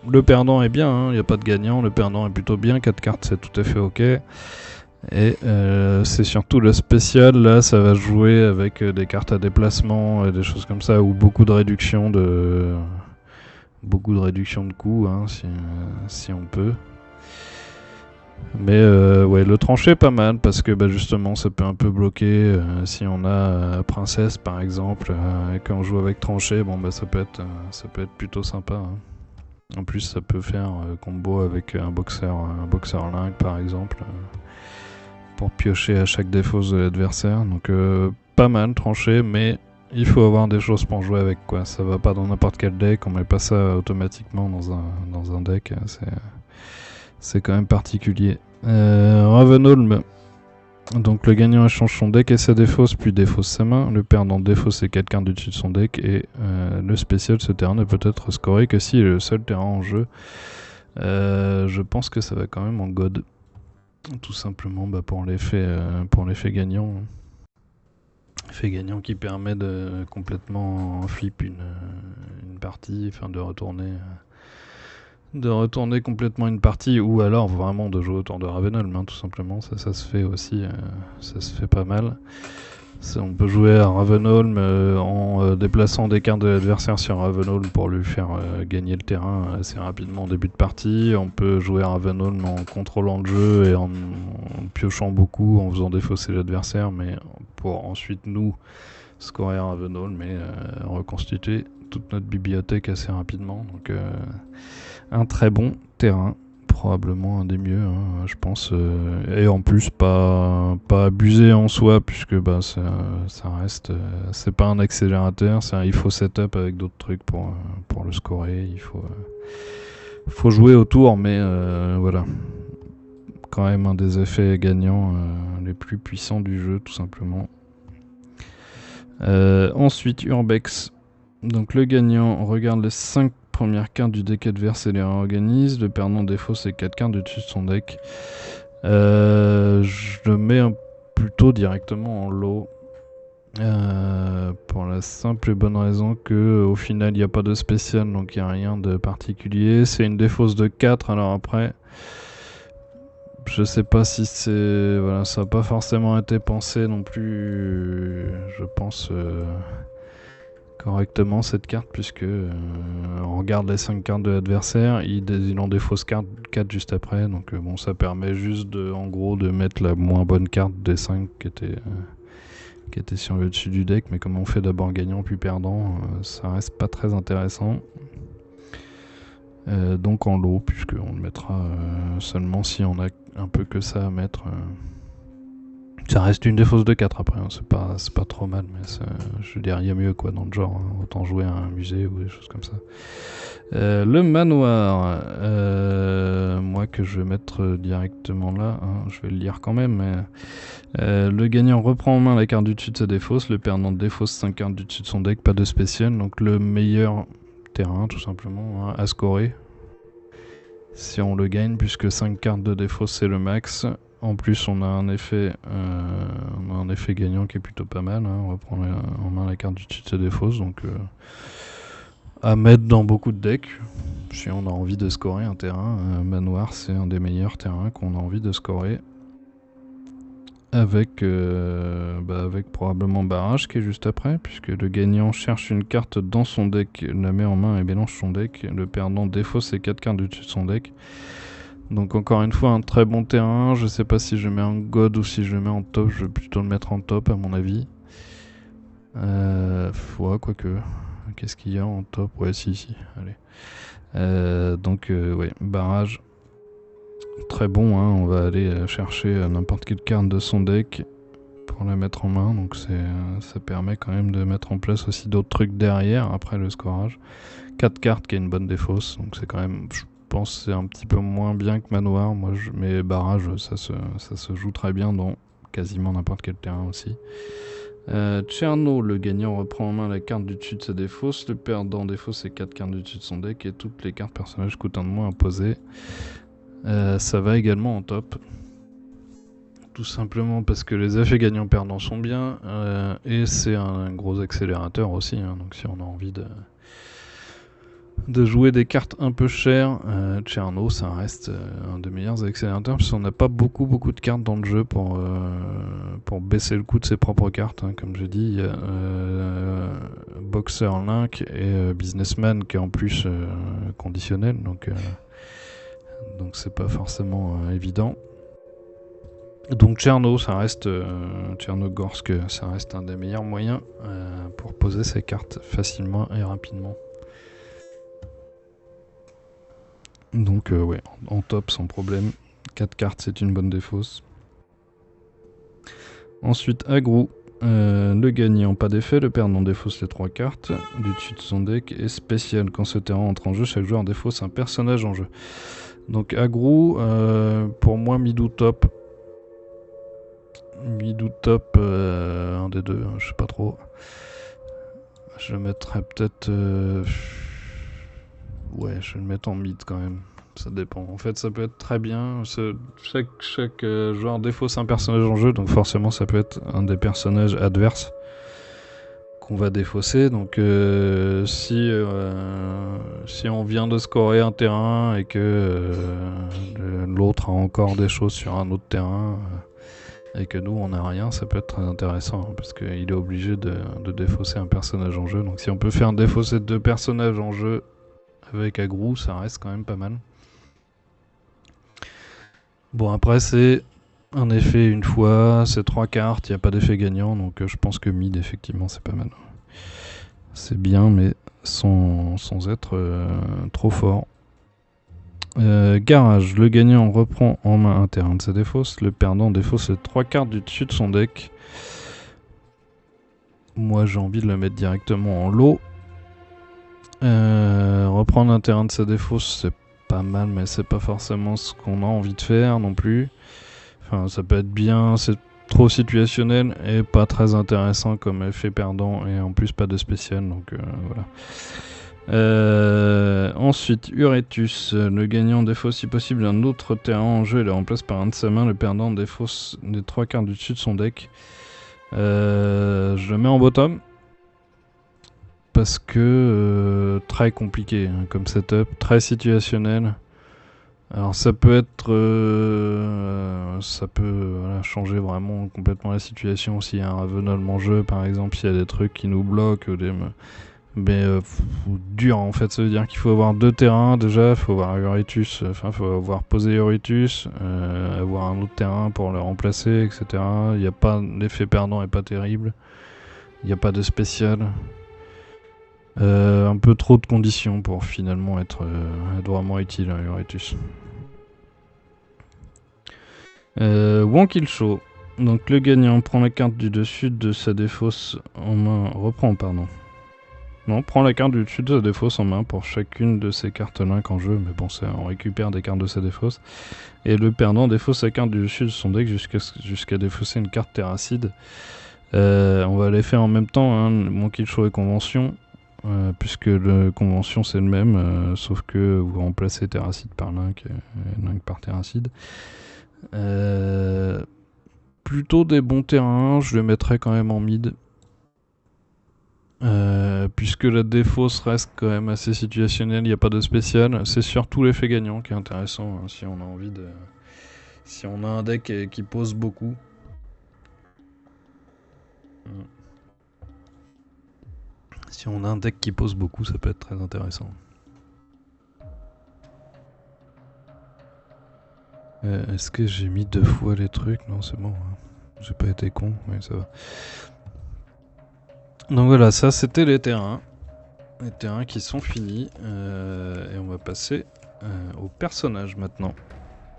le perdant est bien, il n'y a pas de gagnant, le perdant est plutôt bien, 4 cartes c'est tout à fait ok. Et c'est surtout le spécial, là ça va jouer avec des cartes à déplacement et des choses comme ça, ou beaucoup de réduction de coûts, hein, si on peut. Mais ouais, le trancher pas mal parce que bah, justement ça peut un peu bloquer si on a princesse par exemple et quand on joue avec trancher, bon bah ça peut être plutôt sympa. Hein. En plus ça peut faire combo avec un boxer link par exemple pour piocher à chaque défausse de l'adversaire. Donc pas mal trancher, mais il faut avoir des choses pour jouer avec quoi. Ça va pas dans n'importe quel deck, on met pas ça automatiquement dans un deck. C'est quand même particulier. Ravenholm. Donc le gagnant échange son deck et sa défausse, puis défausse sa main. Le perdant défausse ses 4 cartes du dessus de son deck. Et le spécial, ce terrain ne peut être scoré que s'il est le seul terrain en jeu. Je pense que ça va quand même en God. Tout simplement bah, pour l'effet gagnant. Effet gagnant qui permet de complètement flip une partie, enfin de retourner complètement une partie, ou alors vraiment de jouer autour de Ravenholm, hein, tout simplement. Ça se fait aussi, ça se fait pas mal. On peut jouer à Ravenholm en déplaçant des cartes de l'adversaire sur Ravenholm pour lui faire gagner le terrain assez rapidement au début de partie. On peut jouer à Ravenholm en contrôlant le jeu et en piochant beaucoup, en faisant défausser l'adversaire, mais pour ensuite nous scorer Ravenholm et reconstituer toute notre bibliothèque assez rapidement. Donc un très bon terrain, probablement un des mieux, hein, je pense, et en plus pas abusé en soi, puisque bah, ça reste, c'est pas un accélérateur, il faut setup avec d'autres trucs pour le scorer, il faut jouer autour, mais voilà, quand même un des effets gagnants les plus puissants du jeu, tout simplement. Ensuite, Urbex. Donc le gagnant regarde les 5 premières cartes du deck adverse et les réorganise. Le perdant défausse ses 4 cartes du dessus de son deck. Je le mets plutôt directement en low. Pour la simple et bonne raison que au final il n'y a pas de spécial, donc il n'y a rien de particulier. C'est une défausse de 4, alors après je sais pas si c'est... Voilà, ça n'a pas forcément été pensé non plus, je pense... correctement cette carte, puisque on regarde les 5 cartes de l'adversaire, il en défausse 4 juste après, donc bon, ça permet juste en gros de mettre la moins bonne carte des 5 qui était sur le dessus du deck, mais comme on fait d'abord gagnant puis perdant, ça reste pas très intéressant. Donc en lot, puisqu'on le mettra seulement si on a un peu que ça à mettre. Ça reste une défausse de 4 après, hein. C'est pas trop mal, mais je veux dire, il y a mieux quoi dans le genre, hein. Autant jouer à un musée ou des choses comme ça. Le manoir, moi que je vais mettre directement là, hein, je vais le lire quand même, mais le gagnant reprend en main la carte du dessus de sa défausse, le perdant défausse 5 cartes du dessus de son deck, pas de spécial, donc le meilleur terrain tout simplement, hein, à scorer. Si on le gagne, puisque 5 cartes de défausse c'est le max. En plus on a un effet gagnant qui est plutôt pas mal, hein. On va prendre en main la carte du dessus de ses défausses, donc à mettre dans beaucoup de decks. Si on a envie de scorer un terrain, Manoir c'est un des meilleurs terrains qu'on a envie de scorer. Avec probablement Barrage qui est juste après, puisque le gagnant cherche une carte dans son deck, la met en main et mélange son deck. Le perdant défausse ses 4 cartes du dessus de son deck. Donc encore une fois un très bon terrain. Je sais pas si je le mets en God ou si je le mets en top. Je vais plutôt le mettre en top à mon avis. Ouais, quoique. Qu'est-ce qu'il y a en top? Ouais, si, allez. Ouais, Barrage. Très bon, hein. On va aller chercher n'importe quelle carte de son deck pour la mettre en main. Donc ça permet quand même de mettre en place aussi d'autres trucs derrière après le scorage. 4 cartes qui a une bonne défausse. Donc c'est quand même... Je pense que c'est un petit peu moins bien que Manoir. Mais Barrage, ça se joue très bien dans quasiment n'importe quel terrain aussi. Cherno, le gagnant, reprend en main la carte du dessus de sa défausse. Le perdant défausse ses 4 cartes du dessus de son deck et toutes les cartes personnages coûtent un de moins à poser. Ça va également en top. Tout simplement parce que les effets gagnants-perdants sont bien. Et c'est un gros accélérateur aussi. Hein, donc si on a envie de jouer des cartes un peu chères, Cherno ça reste un des meilleurs accélérateurs, parce qu'on n'a pas beaucoup de cartes dans le jeu pour baisser le coût de ses propres cartes, hein. Comme j'ai dit, il y a Boxer Link et Businessman qui est en plus conditionnel, donc c'est pas forcément évident. Donc Tchernogorsk, ça reste un des meilleurs moyens pour poser ses cartes facilement et rapidement. Donc ouais, en top sans problème. 4 cartes, c'est une bonne défausse. Ensuite, Agrou. Le gagnant, pas d'effet. Le perdant défausse les 3 cartes du dessus de son deck. Et spécial, quand ce terrain entre en jeu, chaque joueur défausse un personnage en jeu. Donc Agrou, pour moi, Midou top. Midou top, un des deux, je sais pas trop. Je le mettrais peut-être... Ouais, je vais le mettre en mid quand même. Ça dépend. En fait, ça peut être très bien. Chaque joueur défausse un personnage en jeu, donc forcément, ça peut être un des personnages adverses qu'on va défausser. Donc, si on vient de scorer un terrain et que l'autre a encore des choses sur un autre terrain et que nous, on n'a rien, ça peut être très intéressant, hein, parce qu'il est obligé de défausser un personnage en jeu. Donc, si on peut faire défausser 2 personnages en jeu avec Agrou, ça reste quand même pas mal. Bon, après c'est un effet une fois, c'est 3 cartes, il n'y a pas d'effet gagnant, donc je pense que mid effectivement c'est pas mal. C'est bien, mais sans être trop fort. Garage, le gagnant reprend en main un terrain de sa défausse, le perdant défausse les 3 cartes du dessus de son deck. Moi j'ai envie de le mettre directement en lot. Reprendre un terrain de sa défausse, c'est pas mal, mais c'est pas forcément ce qu'on a envie de faire non plus. Enfin, ça peut être bien, c'est trop situationnel et pas très intéressant comme effet perdant, et en plus pas de spécial, donc voilà. Ensuite, Uretus, le gagnant défausse si possible un autre terrain en jeu et le remplace par un de sa main. Le perdant défausse les 3 cartes du dessus de son deck. Je le mets en bottom. Parce que très compliqué, hein, comme setup, très situationnel. Alors ça peut être... voilà, changer vraiment complètement la situation s'il y a un ravenol en jeu, par exemple, s'il y a des trucs qui nous bloquent, mais dur en fait, ça veut dire qu'il faut avoir 2 terrains déjà, il faut avoir Eurytus, enfin il faut avoir posé Eurytus, avoir un autre terrain pour le remplacer, etc. Il n'y a pas... L'effet perdant est pas terrible, il n'y a pas de spécial. Un peu trop de conditions pour finalement être vraiment utile, hein, Eurytus. Wankil Show. Donc le gagnant prend la carte du dessus de sa défausse en main. Prend la carte du dessus de sa défausse en main pour chacune de ses cartes link en jeu. Mais bon, on récupère des cartes de sa défausse. Et le perdant défausse sa carte du dessus de son deck jusqu'à défausser une carte terracide. On va les faire en même temps, hein, Wankil Show et Convention. puisque la convention c'est le même, sauf que vous remplacez Terracide par Link et Link par Terracide. Plutôt des bons terrains, je les mettrais quand même en mid. Puisque la défausse reste quand même assez situationnelle, il n'y a pas de spécial. C'est surtout l'effet gagnant qui est intéressant, hein, si on a envie de... Si on a un deck qui pose beaucoup. Si on a un deck qui pose beaucoup, ça peut être très intéressant. Est-ce que j'ai mis 2 fois les trucs? Non, c'est bon. Hein. J'ai pas été con, mais ça va. Donc voilà, ça c'était les terrains. Les terrains qui sont finis. Et on va passer aux personnages maintenant.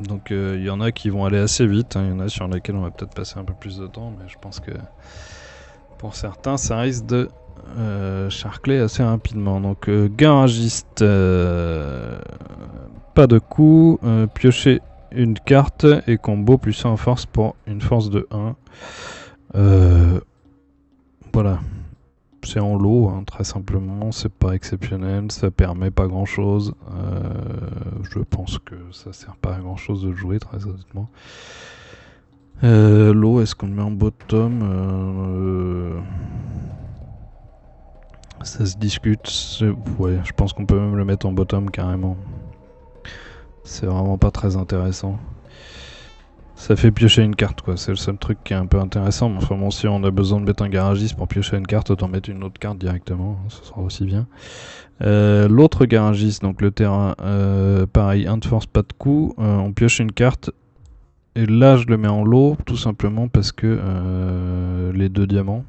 Donc il y en a qui vont aller assez vite. Il y en a sur lesquels on va peut-être passer un peu plus de temps. Mais je pense que pour certains, ça risque de charcler assez rapidement. Donc garagiste, pas de coup. Piocher une carte et combo plus 1 en force pour une force de 1. Voilà. C'est en lot, hein, très simplement, c'est pas exceptionnel, ça permet pas grand chose. Je pense que ça sert pas à grand chose de le jouer, très honnêtement. Lot, est-ce qu'on le met en bottom? Ça se discute. Ouais, je pense qu'on peut même le mettre en bottom carrément. C'est vraiment pas très intéressant. Ça fait piocher une carte, quoi. C'est le seul truc qui est un peu intéressant. Mais enfin bon, si on a besoin de mettre un garagiste pour piocher une carte, autant mettre une autre carte directement. Ce sera aussi bien. L'autre garagiste, donc le terrain, pareil, 1 de force, pas de coup. On pioche une carte. Et là, je le mets en lot, tout simplement parce que les 2 diamants.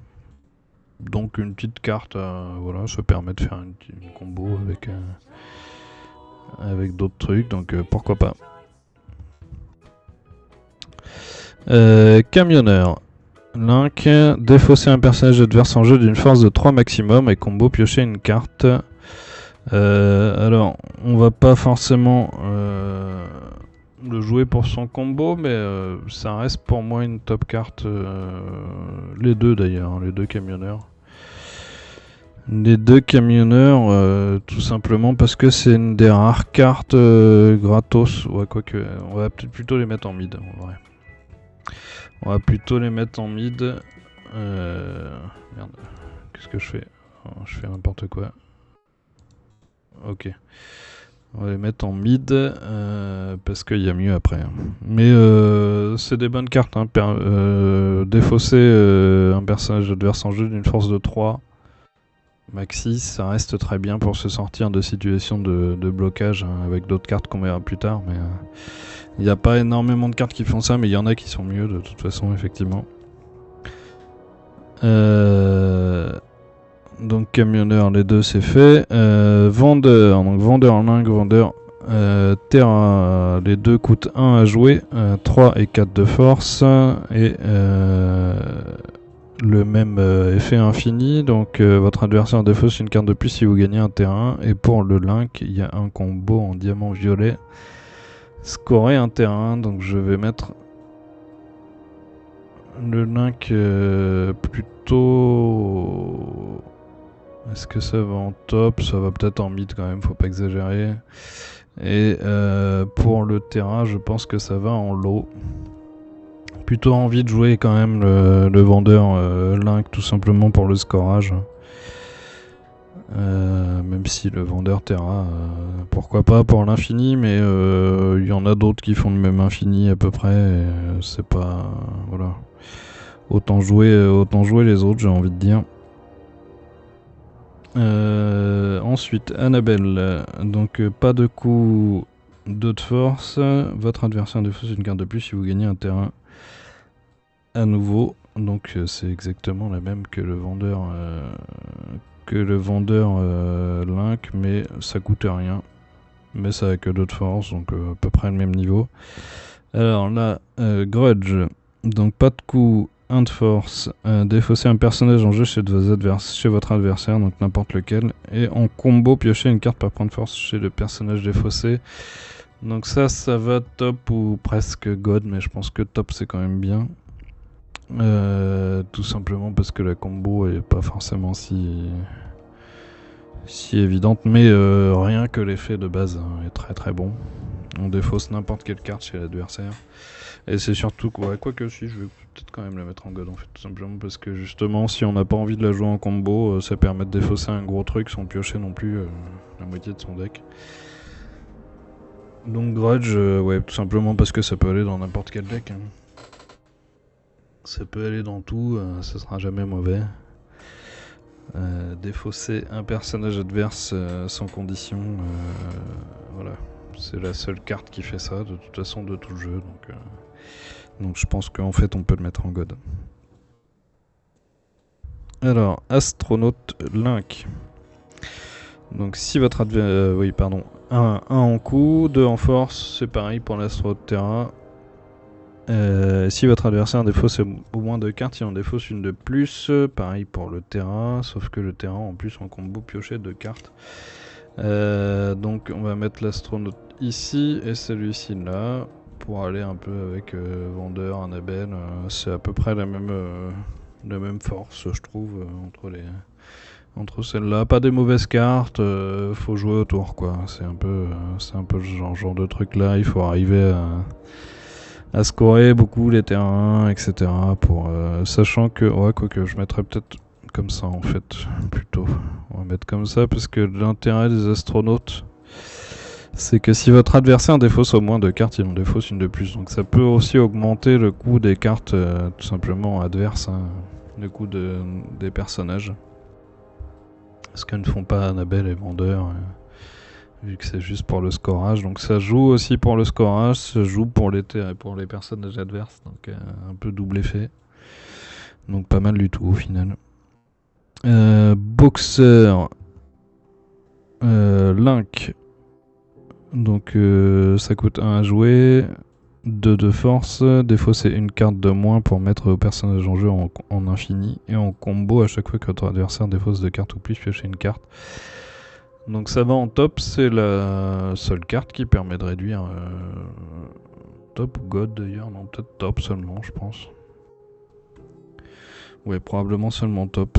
Donc une petite carte, voilà, ça permet de faire une combo avec d'autres trucs. Donc pourquoi pas. Camionneur. Link, défausser un personnage adverse en jeu d'une force de 3 maximum et combo piocher une carte. Alors, on va pas forcément le jouer pour son combo, mais ça reste pour moi une top carte. Les deux d'ailleurs, les deux camionneurs. Les 2 camionneurs, tout simplement parce que c'est une des rares cartes gratos. Ouais, quoique, on va peut-être plutôt les mettre en mid, en vrai. On va plutôt les mettre en mid. Merde. Qu'est-ce que je fais? Je fais n'importe quoi. Ok. On va les mettre en mid parce qu'il y a mieux après. Mais c'est des bonnes cartes. Hein. Défausser un personnage adverse en jeu d'une force de 3 maxi, ça reste très bien pour se sortir de situations de blocage hein, avec d'autres cartes qu'on verra plus tard. Mais il n'y a pas énormément de cartes qui font ça, mais il y en a qui sont mieux de toute façon, effectivement. Donc camionneur, les 2 c'est fait. Vendeur, donc vendeur Link, vendeur Terra, les 2 coûtent 1 à jouer, 3 et 4 de force, et le même effet infini, donc votre adversaire défausse une carte de plus si vous gagnez un terrain, et pour le Link, il y a un combo en diamant violet, scorer un terrain, donc je vais mettre le Link plutôt... Est-ce que ça va en top? Ça va peut-être en mid quand même, faut pas exagérer. Et pour le terrain, je pense que ça va en low. Plutôt envie de jouer quand même le vendeur Link tout simplement pour le scorage. Même si le vendeur Terra, pourquoi pas pour l'infini, mais il y en a d'autres qui font le même infini à peu près. C'est pas... voilà. Autant jouer les autres, j'ai envie de dire. Ensuite, Annabelle. Donc, pas de coup, 2 de force. Votre adversaire défausse une carte de plus si vous gagnez un terrain à nouveau. Donc, c'est exactement la même que le vendeur Link, mais ça coûte rien. Mais ça a que 2 de force, donc à peu près le même niveau. Alors là, Grudge. Donc, pas de coup. 1 de force, défausser un personnage en jeu chez votre adversaire, donc n'importe lequel, et en combo piocher une carte par point de force chez le personnage défaussé. Donc ça va top ou presque god, mais je pense que top c'est quand même bien. Tout simplement parce que la combo est pas forcément si si évidente, mais rien que l'effet de base hein, est très très bon. On défausse n'importe quelle carte chez l'adversaire. Et c'est surtout quoi, quoique si, je vais peut-être quand même la mettre en god en fait, tout simplement parce que justement, si on n'a pas envie de la jouer en combo, ça permet de défausser un gros truc sans piocher non plus la moitié de son deck. Donc Grudge, ouais, tout simplement parce que ça peut aller dans n'importe quel deck. Hein. Ça peut aller dans tout, ça sera jamais mauvais. Défausser un personnage adverse sans condition, voilà. C'est la seule carte qui fait ça, de toute façon, de tout le jeu. Donc je pense qu'en fait, on peut le mettre en god. Alors, Astronaute Link. Donc si votre adversaire... oui, pardon. 1 en coup, 2 en force, c'est pareil pour l'Astronaute Terra. Si votre adversaire défausse au moins 2 cartes, il en défausse une de plus. Pareil pour le Terra, sauf que le Terra en plus en combo pioché 2 cartes. Donc on va mettre l'astronaute ici et celui-ci là pour aller un peu avec Vendeur, Annabelle. C'est à peu près la même force, je trouve, entre celles-là. Pas des mauvaises cartes, faut jouer autour quoi. C'est un peu ce genre de truc là. Il faut arriver à scorer beaucoup les terrains, etc. Sachant que, ouais, quoique je mettrais peut-être comme ça en fait, plutôt. On va mettre comme ça parce que l'intérêt des astronautes, c'est que si votre adversaire défausse au moins 2 cartes, il en défausse une de plus. Donc ça peut aussi augmenter le coût des cartes tout simplement adverses, hein, le coût des personnages. Ce que ne font pas Annabelle et Vendeur, vu que c'est juste pour le scorage. Donc ça joue aussi pour le scorage, ça joue pour les personnages adverses. Donc un peu double effet. Donc pas mal du tout au final. Boxer Link. Donc ça coûte 1 à jouer, 2 de force, défausser une carte de moins pour mettre au personnage en jeu en infini, et en combo à chaque fois que votre adversaire défausse 2 cartes ou plus, piocher une carte. Donc ça va en top, c'est la seule carte qui permet de réduire top ou god d'ailleurs, non peut-être top seulement je pense. Ouais, probablement seulement top.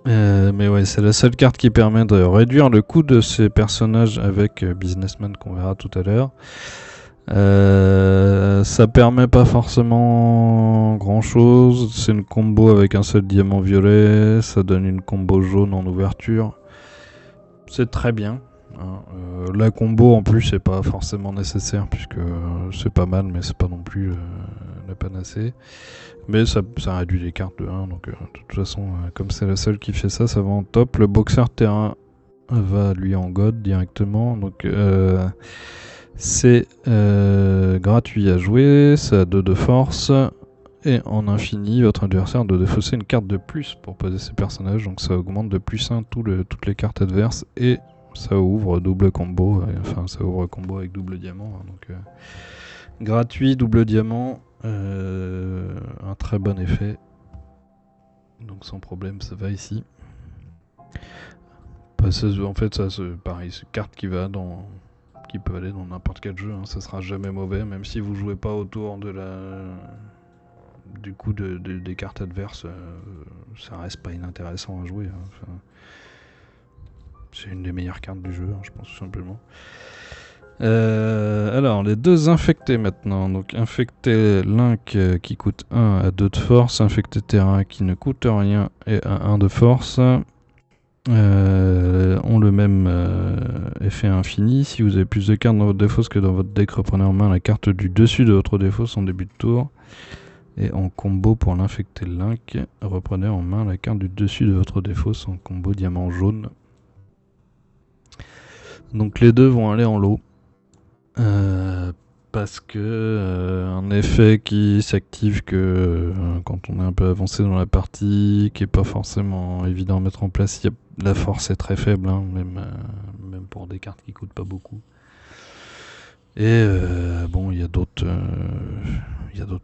Mais ouais, c'est la seule carte qui permet de réduire le coût de ces personnages avec Businessman qu'on verra tout à l'heure. Ça permet pas forcément grand chose. C'est une combo avec un seul diamant violet. Ça donne une combo jaune en ouverture. C'est très bien. Hein. La combo en plus c'est pas forcément nécessaire puisque c'est pas mal, mais c'est pas non plus la panacée. Mais ça réduit les cartes de 1, donc de toute façon, comme c'est la seule qui fait ça, ça va en top. Le boxer terrain va lui en god directement, donc c'est gratuit à jouer, ça a 2 de force, et en infini, votre adversaire doit défausser une carte de plus pour poser ses personnages, donc ça augmente de plus 1 toutes les cartes adverses, et ça ouvre double combo, enfin ça ouvre combo avec double diamant, hein, donc gratuit, double diamant. Un très bon effet, donc sans problème ça va ici. En fait ça c'est pareil, c'est une carte qui peut aller dans n'importe quel jeu, hein. Ça sera jamais mauvais même si vous jouez pas autour du coup des cartes adverses, ça reste pas inintéressant à jouer, hein. Enfin, c'est une des meilleures cartes du jeu, hein, je pense tout simplement. Alors, les 2 infectés maintenant. Donc, infecté Link qui coûte 1 à 2 de force, infecté terrain qui ne coûte rien et à 1 de force. Ont le même effet infini. Si vous avez plus de cartes dans votre défausse que dans votre deck, reprenez en main la carte du dessus de votre défausse en début de tour. Et en combo pour l'infecté Link, reprenez en main la carte du dessus de votre défausse en combo diamant jaune. Donc les deux vont aller en lot. Parce que un effet qui s'active que quand on est un peu avancé dans la partie, qui est pas forcément évident à mettre en place, la force est très faible, hein, même pour des cartes qui coûtent pas beaucoup. Et bon, il y a d'autres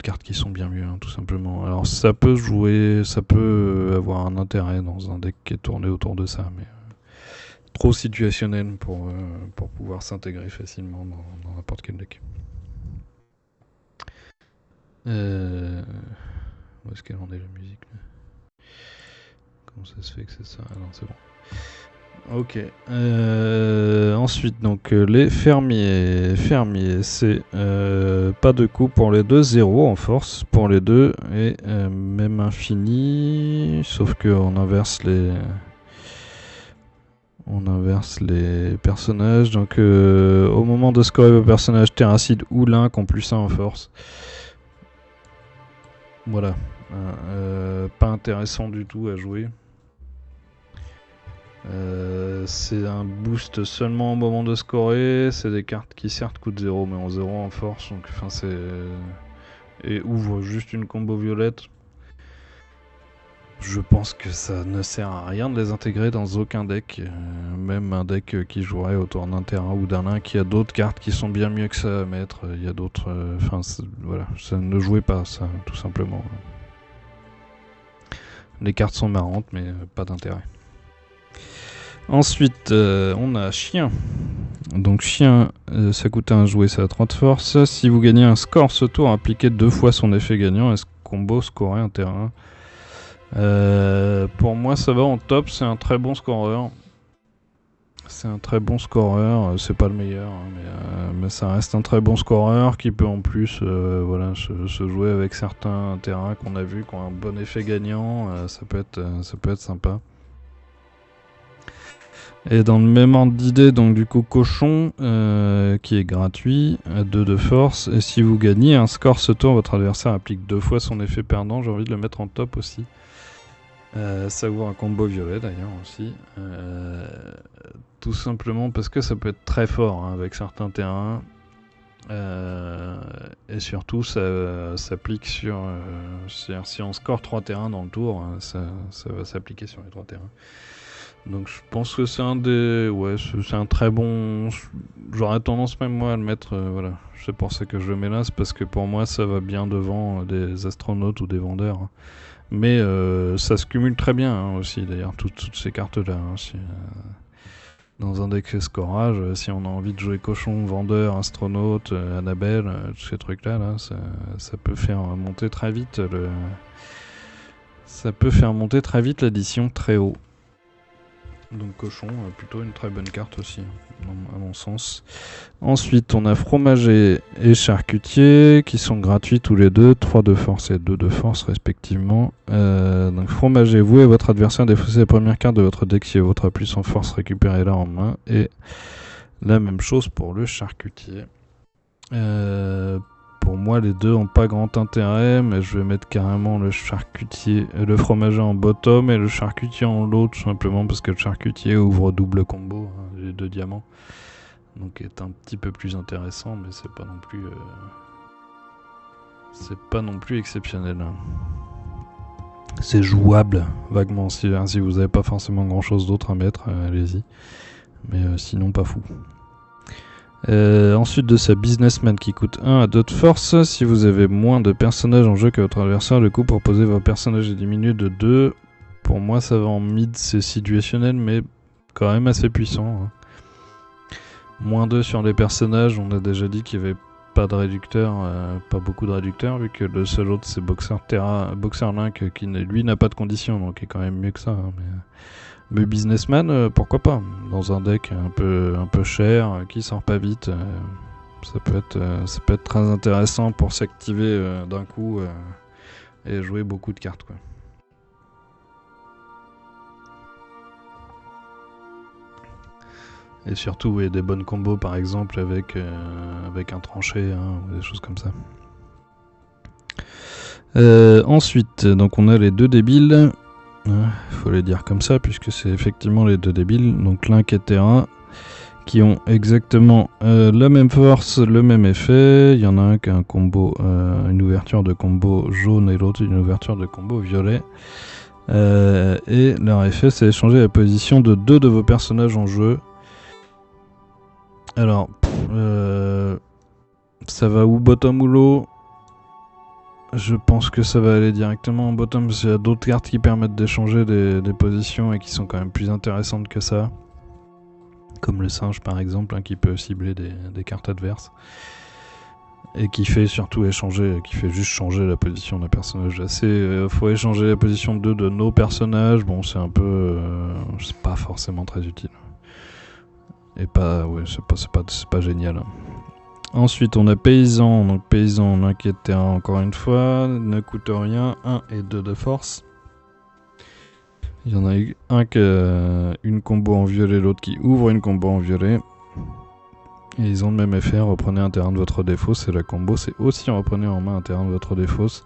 cartes qui sont bien mieux, hein, tout simplement. Alors ça peut jouer, ça peut avoir un intérêt dans un deck qui est tourné autour de ça, mais trop situationnel pour pouvoir s'intégrer facilement dans n'importe quel deck. Où est-ce qu'elle en est la musique là ? Comment ça se fait que c'est ça? Ah non, c'est bon. Ok. Ensuite, donc les fermiers. Fermiers, c'est pas de coup pour les deux, 0 en force pour les deux, et même infini, sauf que on inverse les personnages. Donc au moment de scorer vos personnages Terracide ou Link ont plus 1 en force. Voilà. Pas intéressant du tout à jouer. C'est un boost seulement au moment de scorer. C'est des cartes qui certes coûtent 0 mais ont 0 en force. Donc, c'est... Et ouvre juste une combo violette. Je pense que ça ne sert à rien de les intégrer dans aucun deck. Même un deck qui jouerait autour d'un terrain ou d'un link. Il y a d'autres cartes qui sont bien mieux que ça à mettre. Il y a d'autres... voilà, ça ne jouez pas ça, tout simplement. Les cartes sont marrantes mais pas d'intérêt. Ensuite, on a chien. Donc chien, ça coûte 1 à jouer, ça a 3 de force. Si vous gagnez un score ce tour, appliquez 2 fois son effet gagnant. Est-ce combo scorer un terrain? Pour moi, ça va en top. C'est un très bon scoreur. C'est pas le meilleur, hein, mais ça reste un très bon scoreur qui peut en plus voilà, se jouer avec certains terrains qu'on a vus qui ont un bon effet gagnant. Ça peut être sympa. Et dans le même ordre d'idée, donc du coup cochon qui est gratuit, 2 de force, et si vous gagnez un score ce tour, votre adversaire applique 2 fois son effet perdant. J'ai envie de le mettre en top aussi. Ça ouvre un combo violet d'ailleurs aussi. Tout simplement parce que ça peut être très fort hein, avec certains terrains. Et surtout ça s'applique sur... si on score 3 terrains dans le tour, hein, ça va s'appliquer sur les 3 terrains. Donc je pense que c'est un des... Ouais, c'est un très bon... J'aurais tendance même moi à le mettre... voilà. C'est pour ça que je le mets là, c'est parce que pour moi ça va bien devant des astronautes ou des vendeurs. Hein. Mais ça se cumule très bien hein, aussi d'ailleurs, toutes ces cartes-là. Hein, dans un deck scorage, si on a envie de jouer cochon, vendeur, astronaute, Annabelle, tous ces trucs-là, ça peut faire monter très vite Ça peut faire monter très vite l'addition très haut. Donc cochon, plutôt une très bonne carte aussi, à mon sens. Ensuite, on a fromager et charcutier qui sont gratuits tous les deux, 3 de force et 2 de force respectivement. Donc fromager, vous et votre adversaire défaussez la première carte de votre deck si votre appui sans force, récupérez-la en main. Et la même chose pour le charcutier. Pour moi, les deux ont pas grand intérêt, mais je vais mettre carrément le charcutier, le fromager en bottom et le charcutier en low, tout simplement parce que le charcutier ouvre double combo, hein, les 2 diamants, donc est un petit peu plus intéressant, mais c'est pas non plus exceptionnel. Hein. C'est jouable vaguement si vous n'avez pas forcément grand chose d'autre à mettre, allez-y, mais sinon pas fou. Ensuite de ça, businessman qui coûte 1 à 2 de force. Si vous avez moins de personnages en jeu que votre adversaire, le coût pour poser vos personnages est diminué de 2. Pour moi ça va en mid, c'est situationnel mais quand même assez puissant. Hein. Moins 2 sur les personnages, on a déjà dit qu'il n'y avait pas de réducteur, pas beaucoup de réducteurs, vu que le seul autre c'est Boxer Link qui lui n'a pas de condition, donc est quand même mieux que ça. Hein, mais businessman, pourquoi pas? Dans un deck un peu cher, qui sort pas vite, ça peut être très intéressant pour s'activer d'un coup et jouer beaucoup de cartes, quoi. Et surtout, des bonnes combos par exemple avec un tranché, hein, ou des choses comme ça. Ensuite, donc on a les 2 débiles. Faut les dire comme ça puisque c'est effectivement les 2 débiles, donc Link et Terra, qui ont exactement la même force, le même effet. Il y en a un qui a un combo, une ouverture de combo jaune et l'autre une ouverture de combo violet. Et leur effet c'est échanger la position de 2 de vos personnages en jeu. Alors, ça va ou bottom ou low? Je pense que ça va aller directement en bottom parce qu'il y a d'autres cartes qui permettent d'échanger des positions et qui sont quand même plus intéressantes que ça. Comme le singe par exemple, hein, qui peut cibler des cartes adverses. Et qui fait surtout échanger, qui fait juste changer la position d'un personnage. Faut échanger la position de nos personnages. Bon, c'est un peu, c'est pas forcément très utile. Et pas, ouais, c'est pas génial. Ensuite, on a paysan. Donc paysan, on inquiète terrain encore une fois, ne coûte rien, 1 et 2 de force. Il y en a un qui a une combo en violet, l'autre qui ouvre une combo en violet. Et ils ont le même effet, reprenez un terrain de votre défausse, et la combo c'est aussi reprenez en main un terrain de votre défausse.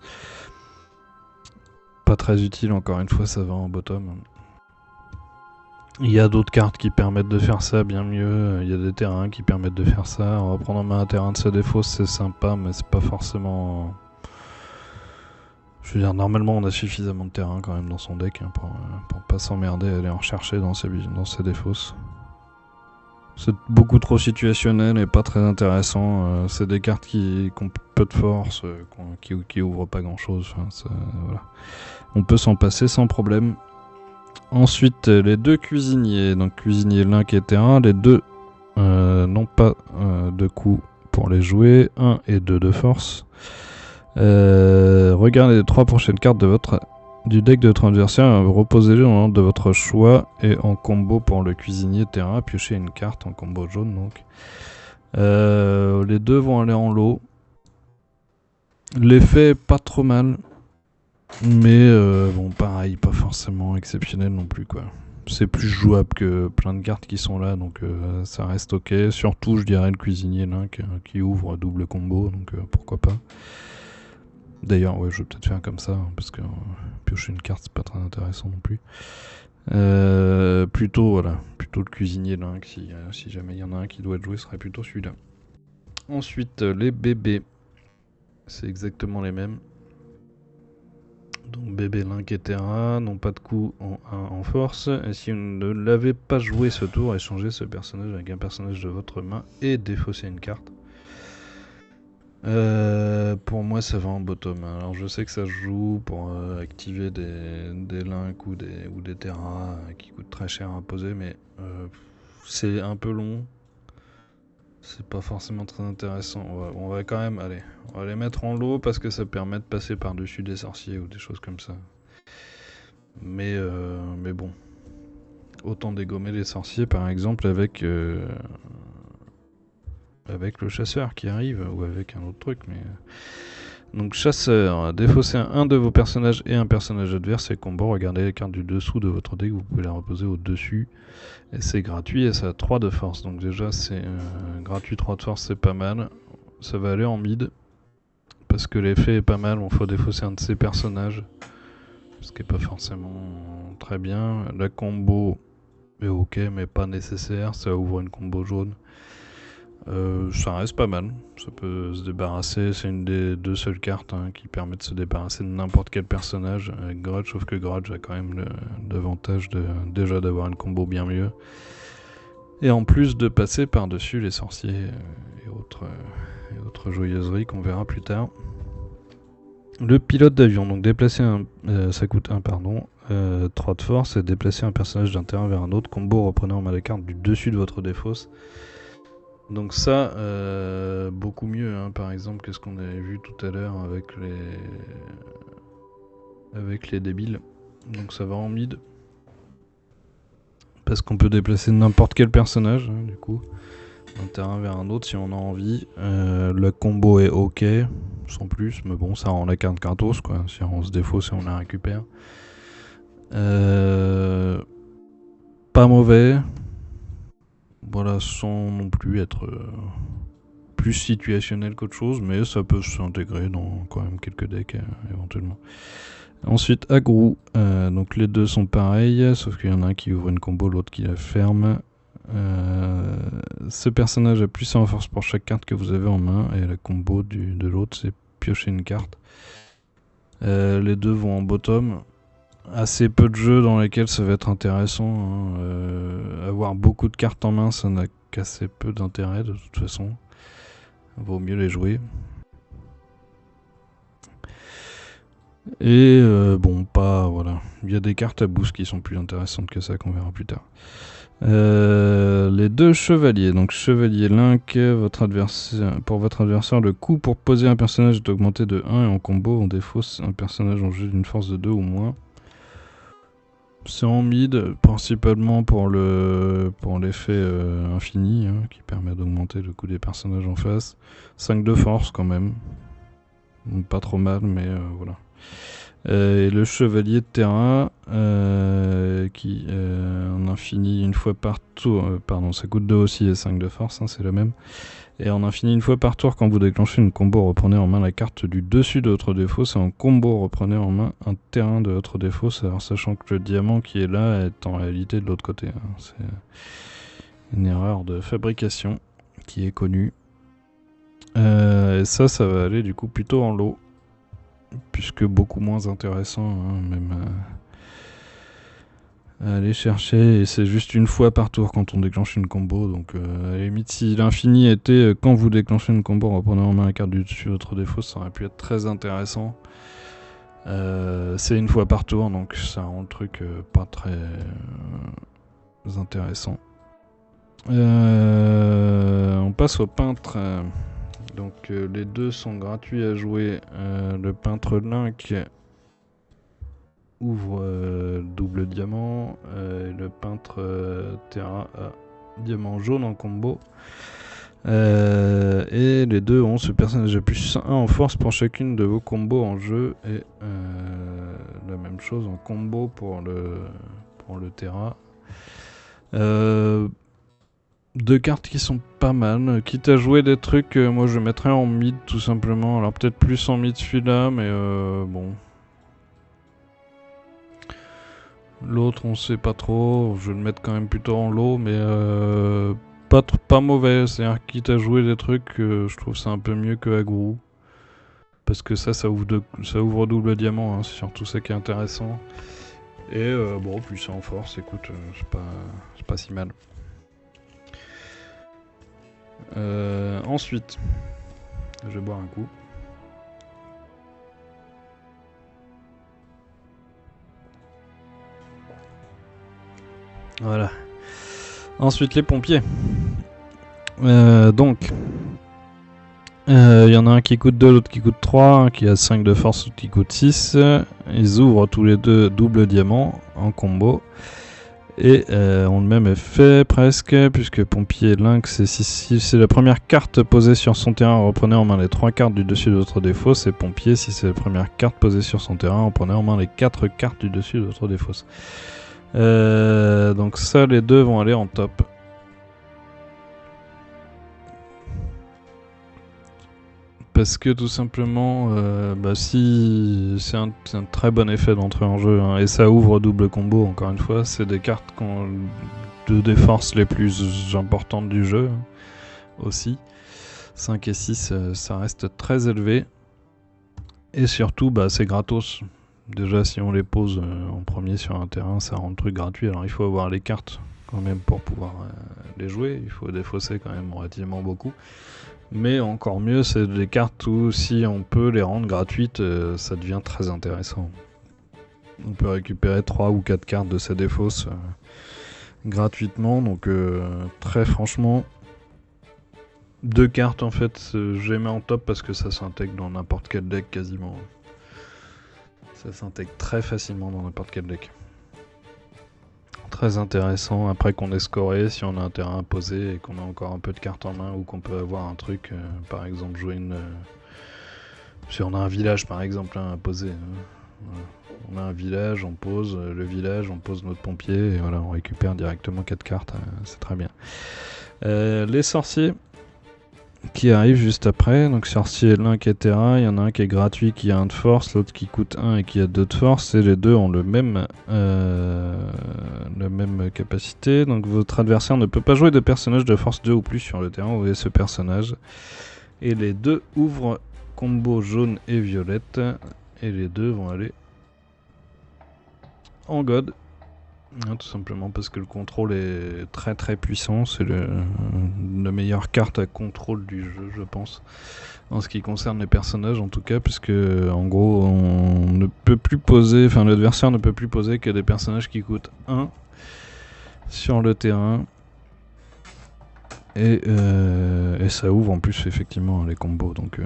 Pas très utile, encore une fois, ça va en bottom. Il y a d'autres cartes qui permettent de faire ça bien mieux, il y a des terrains qui permettent de faire ça. Reprendre en main un terrain de sa défausse c'est sympa, mais c'est pas forcément... Je veux dire, normalement on a suffisamment de terrain quand même dans son deck hein, pour pas s'emmerder à aller en chercher dans ses défausses. C'est beaucoup trop situationnel et pas très intéressant. C'est des cartes qui ont peu de force, qui ouvrent pas grand chose. Enfin, voilà. On peut s'en passer sans problème. Ensuite, les deux cuisiniers. Donc, cuisinier Link et terrain. Les deux n'ont pas de coups pour les jouer. 1 et 2 de force. Regardez les 3 prochaines cartes du deck de votre adversaire, reposez-les dans l'ordre de votre choix et en combo pour le cuisinier terrain, piochez une carte en combo jaune donc. Les deux vont aller en lot. L'effet est pas trop mal, mais bon pareil, pas forcément exceptionnel non plus quoi. C'est plus jouable que plein de cartes qui sont là, donc ça reste ok. Surtout je dirais le cuisinier Link qui ouvre double combo, donc pourquoi pas. D'ailleurs, ouais, je vais peut-être faire comme ça, hein, parce que piocher une carte, c'est pas très intéressant non plus. Plutôt le cuisinier Link, si jamais il y en a un qui doit être joué, ce serait plutôt celui-là. Ensuite, les bébés, c'est exactement les mêmes. Donc bébé Link et terrain, n'ont pas de coup en force. Et si vous ne l'avez pas joué ce tour, échangez ce personnage avec un personnage de votre main et défaussez une carte. Pour moi ça va en bottom. Alors je sais que ça se joue pour activer des links ou des terras qui coûtent très cher à poser, mais c'est un peu long. C'est pas forcément très intéressant. On va quand même, on va les mettre en lot parce que ça permet de passer par-dessus des sorciers ou des choses comme ça. Mais bon. Autant dégommer les sorciers par exemple avec le chasseur qui arrive ou avec un autre truc, mais donc chasseur, défausser un de vos personnages et un personnage adverse et combo, regardez les cartes du dessous de votre deck, vous pouvez la reposer au dessus et c'est gratuit et ça a 3 de force, donc déjà c'est gratuit, 3 de force, c'est pas mal. Ça va aller en mid parce que l'effet est pas mal, il faut défausser un de ses personnages, ce qui est pas forcément très bien. La combo est ok mais pas nécessaire, ça ouvre une combo jaune. Ça reste pas mal, ça peut se débarrasser, c'est une des 2 seules cartes qui permet de se débarrasser de n'importe quel personnage avec Grudge, sauf que Grudge a quand même l'avantage déjà d'avoir une combo bien mieux. Et en plus de passer par-dessus les sorciers et autres joyeuseries qu'on verra plus tard. Le pilote d'avion, donc déplacer ça coûte 1 pardon, 3 de force et déplacer un personnage d'un terrain vers un autre, combo reprenez en main la carte du dessus de votre défausse. Donc ça, beaucoup mieux, par exemple, que ce qu'on avait vu tout à l'heure avec les débiles. Donc ça va en mid. Parce qu'on peut déplacer n'importe quel personnage, du coup, d'un terrain vers un autre si on a envie. La combo est ok, sans plus, mais bon, ça rend la carte gratos, quoi. Si on se défausse et on la récupère. Pas mauvais. Voilà, sans non plus être plus situationnel qu'autre chose, mais ça peut s'intégrer dans quand même quelques decks éventuellement. Ensuite, Agrou, donc les deux sont pareils, sauf qu'il y en a un qui ouvre une combo, l'autre qui la ferme. Ce personnage a plus en force pour chaque carte que vous avez en main, et la combo de l'autre c'est piocher une carte. Les deux vont en bottom. Assez peu de jeux dans lesquels ça va être intéressant. Avoir beaucoup de cartes en main, ça n'a qu'assez peu d'intérêt de toute façon. Vaut mieux les jouer. Et bon, pas... Voilà. Il y a des cartes à boost qui sont plus intéressantes que ça, qu'on verra plus tard. Les deux chevaliers. Donc chevalier Link, pour votre adversaire, le coût pour poser un personnage est augmenté de 1 et en combo, on défausse un personnage en jeu d'une force de 2 ou moins. C'est en mid, principalement pour l'effet infini, hein, qui permet d'augmenter le coût des personnages en face. 5 de force quand même. Donc, pas trop mal, mais voilà. Et le chevalier de terrain, qui en infini une fois par tour, pardon, ça coûte 2 aussi et 5 de force, hein, c'est le même. Et en infini une fois par tour, quand vous déclenchez une combo, reprenez en main la carte du dessus de votre défausse, et en combo, reprenez en main un terrain de votre défausse, alors sachant que le diamant qui est là est en réalité de l'autre côté. Hein. C'est une erreur de fabrication qui est connue. Et ça va aller du coup plutôt en lot, puisque beaucoup moins intéressant, hein, même à aller chercher, et c'est juste une fois par tour quand on déclenche une combo, donc à la limite si l'infini était quand vous déclenchez une combo, reprenez en main la carte du dessus de votre défaut, ça aurait pu être très intéressant. C'est une fois par tour, donc ça rend le truc pas très intéressant. On passe au peintre. Donc les deux sont gratuits à jouer. Le peintre Link ouvre double diamant. Le peintre Terra a diamant jaune en combo. Et les deux ont ce personnage à plus 1 en force pour chacune de vos combos en jeu. Et la même chose en combo pour le Terra. Deux cartes qui sont pas mal, quitte à jouer des trucs, moi je mettrais en mid tout simplement, alors peut-être plus en mid celui-là, mais bon. L'autre on sait pas trop, je vais le mettre quand même plutôt en low, mais pas mauvais, c'est-à-dire quitte à jouer des trucs, je trouve ça un peu mieux que Agrou. Parce que ça ouvre double diamant, hein, c'est surtout ça qui est intéressant. Et bon, plus en force, écoute, c'est pas si mal. Ensuite, je vais boire un coup. Voilà. Ensuite, les pompiers. Donc, il y en a un qui coûte 2, l'autre qui coûte 3, un qui a 5 de force, l'autre qui coûte 6. Ils ouvrent tous les deux double diamant en combo. Et ont le même effet presque, puisque pompier Link, si c'est la première carte posée sur son terrain, reprenez en main les 3 cartes du dessus de votre défausse, et pompier, si c'est la première carte posée sur son terrain, reprenez en main les 4 cartes du dessus de votre défausse. Donc ça, les deux vont aller en top. Parce que tout simplement, si c'est un très bon effet d'entrée en jeu, hein, et ça ouvre double combo, encore une fois, c'est des cartes de défense les plus importantes du jeu, aussi. 5 et 6, ça reste très élevé. Et surtout, c'est gratos. Déjà, si on les pose en premier sur un terrain, ça rend le truc gratuit. Alors il faut avoir les cartes quand même pour pouvoir les jouer. Il faut défausser quand même relativement beaucoup. Mais encore mieux, c'est des cartes où si on peut les rendre gratuites, ça devient très intéressant. On peut récupérer 3 ou 4 cartes de sa défausse gratuitement, donc très franchement, 2 cartes en fait, je les mets en top parce que ça s'intègre dans n'importe quel deck quasiment. Ça s'intègre très facilement dans n'importe quel deck. Très intéressant, après qu'on ait scoré, si on a un terrain à poser et qu'on a encore un peu de cartes en main, ou qu'on peut avoir un truc, par exemple jouer une... si on a un village par exemple à poser, voilà. On a un village, on pose le village, on pose notre pompier, et voilà, on récupère directement 4 cartes, c'est très bien. Les sorciers qui arrivent juste après, donc sorcier Link et Terra, il y en a un qui est gratuit qui a 1 de force, l'autre qui coûte 1 et qui a 2 de force, et les deux ont la même capacité. Donc votre adversaire ne peut pas jouer de personnage de force 2 ou plus sur le terrain où est ce personnage. Et les deux ouvrent combo jaune et violette, et les deux vont aller en God. Non, tout simplement parce que le contrôle est très très puissant, c'est la meilleure carte à contrôle du jeu, je pense. En ce qui concerne les personnages en tout cas, puisque en gros on ne peut plus poser, enfin l'adversaire ne peut plus poser que des personnages qui coûtent 1 sur le terrain. Et ça ouvre en plus effectivement les combos, donc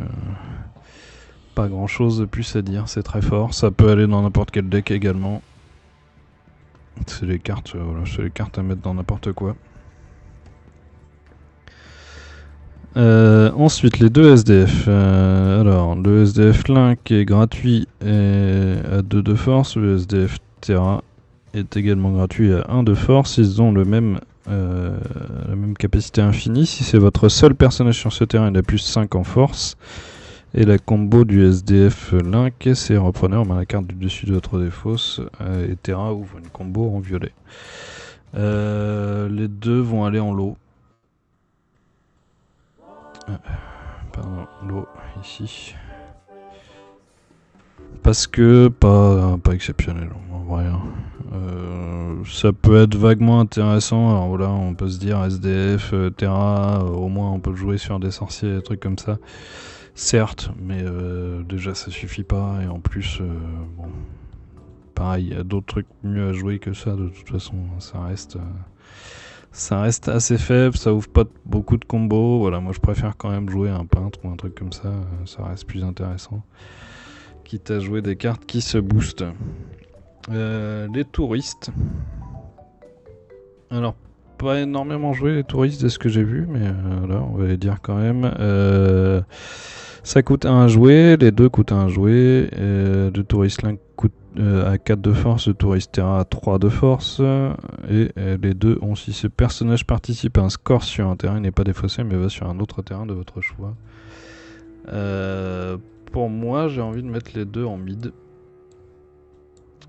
pas grand chose de plus à dire, c'est très fort. Ça peut aller dans n'importe quel deck également. C'est les cartes, voilà, c'est les cartes à mettre dans n'importe quoi. Ensuite, les deux SDF. Alors, le SDF Link est gratuit et à 2 de force. Le SDF Terra est également gratuit à 1 de force. Ils ont la même capacité infinie. Si c'est votre seul personnage sur ce terrain, il a plus 5 en force. Et la combo du SDF Link, c'est reprenez en main la carte du dessus de votre défausse. Et Terra ouvre une combo en violet. Les deux vont aller en lot. Pardon, l'eau ici. Parce que pas exceptionnel en vrai. Ça peut être vaguement intéressant. Alors voilà, on peut se dire SDF, Terra, au moins on peut jouer sur des sorciers, des trucs comme ça. Certes, mais déjà ça suffit pas. Et en plus, bon, pareil, il y a d'autres trucs mieux à jouer que ça. De toute façon, ça reste assez faible, ça ouvre pas beaucoup de combos. Voilà, moi je préfère quand même jouer un peintre ou un truc comme ça, ça reste plus intéressant. Quitte à jouer des cartes qui se boostent. Les touristes. Alors, pas énormément joué les touristes de ce que j'ai vu, mais là on va les dire quand même. Ça coûte 1 à jouer, les deux coûtent 1 à jouer. Le touriste Link coûte à 4 de force, le touriste Terra à 3 de force. Et les deux ont, si ce personnage participe à un score sur un terrain, il n'est pas défaussé mais va sur un autre terrain de votre choix. Pour moi, j'ai envie de mettre les deux en mid.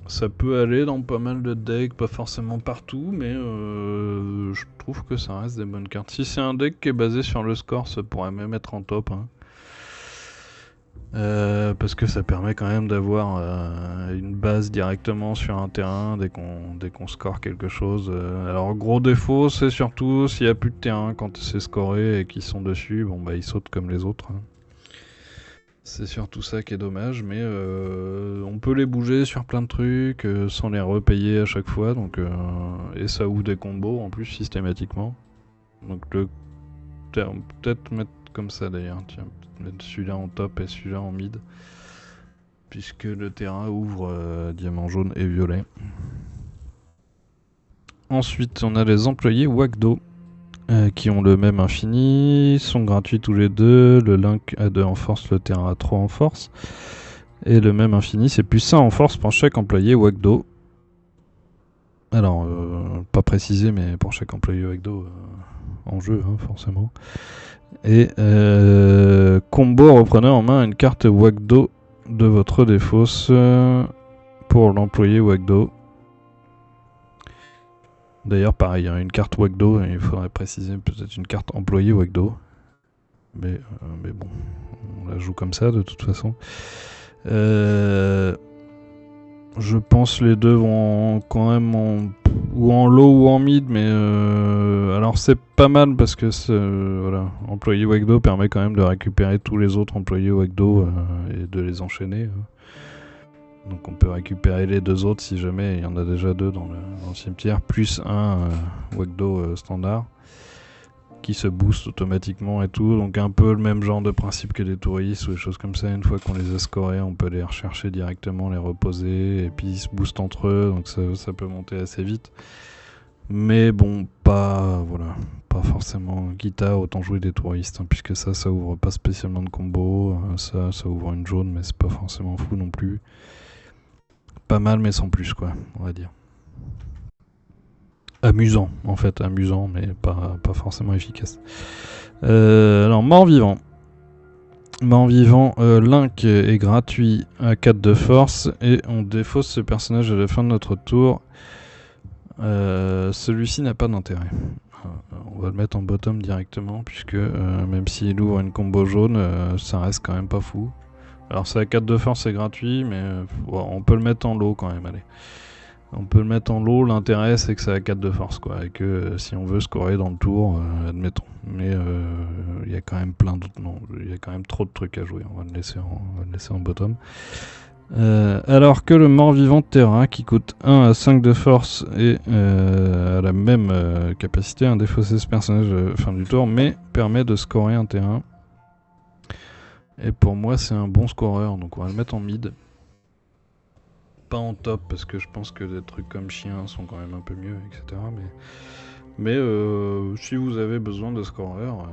Ça peut aller dans pas mal de decks, pas forcément partout, mais je trouve que ça reste des bonnes cartes. Si c'est un deck qui est basé sur le score, ça pourrait même être en top. Hein. Parce que ça permet quand même d'avoir une base directement sur un terrain dès qu'on score quelque chose. Alors gros défaut, c'est surtout s'il n'y a plus de terrain quand c'est scoré et qu'ils sont dessus, bon bah ils sautent comme les autres. Hein. C'est surtout ça qui est dommage, mais on peut les bouger sur plein de trucs sans les repayer à chaque fois, donc et ça ouvre des combos en plus systématiquement. Donc peut-être mettre comme ça d'ailleurs, tiens, mettre celui-là en top et celui-là en mid, puisque le terrain ouvre diamant jaune et violet. Ensuite, on a les employés Wakdo. Qui ont le même infini, sont gratuits tous les deux, le Link a 2 en force, le Terra a 3 en force, et le même infini c'est plus 1 en force pour chaque employé Wakdo. Alors, pas précisé, mais pour chaque employé Wakdo en jeu, hein, forcément. Et combo, reprenez en main une carte Wakdo de votre défausse pour l'employé Wakdo. D'ailleurs, pareil, hein, une carte Wakdo, il faudrait préciser peut-être une carte employée Wakdo. Mais bon, on la joue comme ça de toute façon. Je pense les deux vont quand même ou en low ou en mid, mais alors c'est pas mal parce que voilà, employé Wakdo permet quand même de récupérer tous les autres employés Wakdo et de les enchaîner. Donc on peut récupérer les deux autres si jamais il y en a déjà deux dans le cimetière, plus un Wakdo standard qui se booste automatiquement et tout. Donc un peu le même genre de principe que les touristes ou des choses comme ça. Une fois qu'on les a scorés, on peut les rechercher directement, les reposer et puis ils se boostent entre eux. Donc ça peut monter assez vite. Mais bon, pas forcément guitare, autant jouer des touristes, hein, puisque ça ouvre pas spécialement de combo. Ça ouvre une jaune, mais c'est pas forcément fou non plus. Pas mal mais sans plus quoi, on va dire. Amusant en fait, amusant mais pas forcément efficace. Alors mort-vivant. Mort-vivant, Link est gratuit à 4 de force et on défausse ce personnage à la fin de notre tour. Celui-ci n'a pas d'intérêt. On va le mettre en bottom directement puisque même s'il ouvre une combo jaune, ça reste quand même pas fou. Alors c'est à 4 de force, c'est gratuit, mais on peut le mettre en low quand même, allez. On peut le mettre en low, l'intérêt c'est que ça a 4 de force quoi, et que si on veut scorer dans le tour, admettons. Mais il y a quand même plein d'autres. Non, il y a quand même trop de trucs à jouer, on va le laisser en bottom. Alors que le mort-vivant de terrain qui coûte 1 à 5 de force et a la même capacité à défausser ce personnage fin du tour, mais permet de scorer un terrain. Et pour moi c'est un bon scoreur, donc on va le mettre en mid. Pas en top parce que je pense que des trucs comme chien sont quand même un peu mieux, etc. Mais si vous avez besoin de scoreurs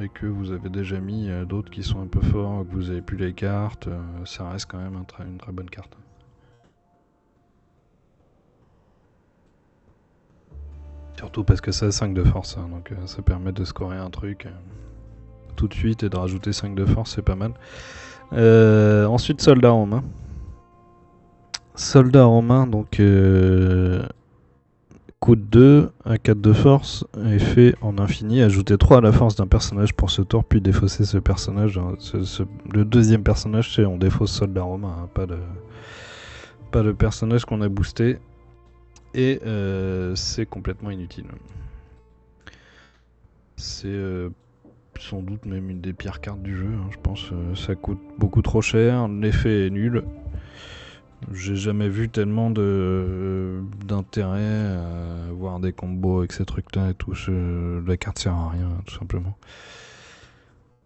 et que vous avez déjà mis d'autres qui sont un peu forts, que vous avez plus les cartes, ça reste quand même une très bonne carte. Surtout parce que ça a 5 de force, hein, donc ça permet de scorer un truc tout de suite et de rajouter 5 de force, c'est pas mal. Ensuite, soldat romain. Soldat romain, donc coûte 2 à 4 de force, effet en infini, ajouter 3 à la force d'un personnage pour ce tour, puis défausser ce personnage. Le deuxième personnage, c'est on défausse soldat romain, hein, pas le personnage qu'on a boosté. Et c'est complètement inutile. C'est sans doute même une des pires cartes du jeu, hein, je pense. Ça coûte beaucoup trop cher, l'effet est nul. J'ai jamais vu tellement d'intérêt à voir des combos avec ces trucs-là et tout. La carte sert à rien, tout simplement.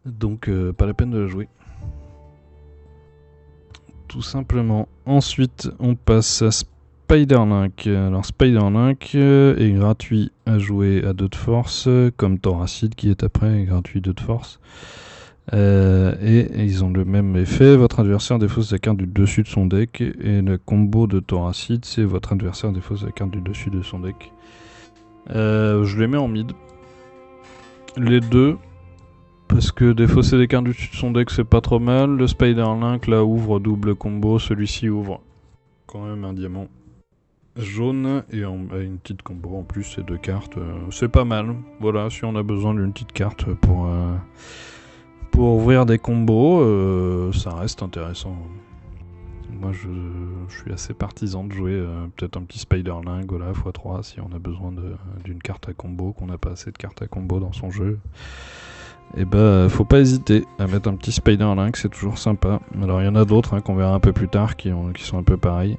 Donc, pas la peine de la jouer. Tout simplement. Ensuite, on passe à Spiderlink. Alors, Spiderlink est gratuit à jouer à 2 de force, comme Thoracide qui est après, est gratuit 2 de force. Et ils ont le même effet, votre adversaire défausse la carte du dessus de son deck, et le combo de Thoracide, c'est votre adversaire défausse la carte du dessus de son deck. Je les mets en mid. Les deux, parce que défausser des cartes du dessus de son deck c'est pas trop mal. Le Spiderlink là ouvre double combo, celui-ci ouvre quand même un diamant jaune et une petite combo en plus, ces 2 cartes, c'est pas mal. Voilà, si on a besoin d'une petite carte pour ouvrir des combos, ça reste intéressant. Moi je suis assez partisan de jouer peut-être un petit Spiderlink, voilà, x3 si on a besoin d'une carte à combo, qu'on n'a pas assez de cartes à combo dans son jeu. Et bah faut pas hésiter à mettre un petit Spiderlink, c'est toujours sympa. Alors il y en a d'autres hein, qu'on verra un peu plus tard qui sont un peu pareils.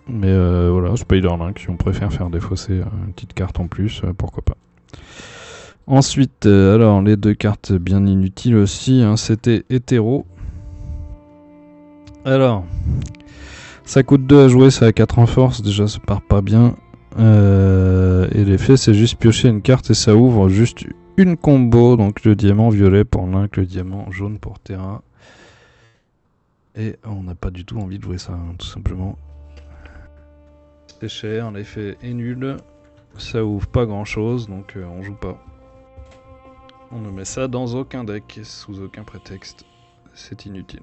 Mais voilà, Spiderlink, si on préfère faire défausser une petite carte en plus, pourquoi pas. Ensuite, alors les 2 cartes bien inutiles aussi, hein, c'était hétéro. Alors, ça coûte 2 à jouer, ça a 4 en force, déjà ça part pas bien. Et l'effet c'est juste piocher une carte et ça ouvre juste une combo, donc le diamant violet pour Link, le diamant jaune pour terrain. Et on n'a pas du tout envie de jouer ça, hein, tout simplement. C'est cher, l'effet est nul, ça ouvre pas grand chose, donc on joue pas. On ne met ça dans aucun deck, sous aucun prétexte. C'est inutile.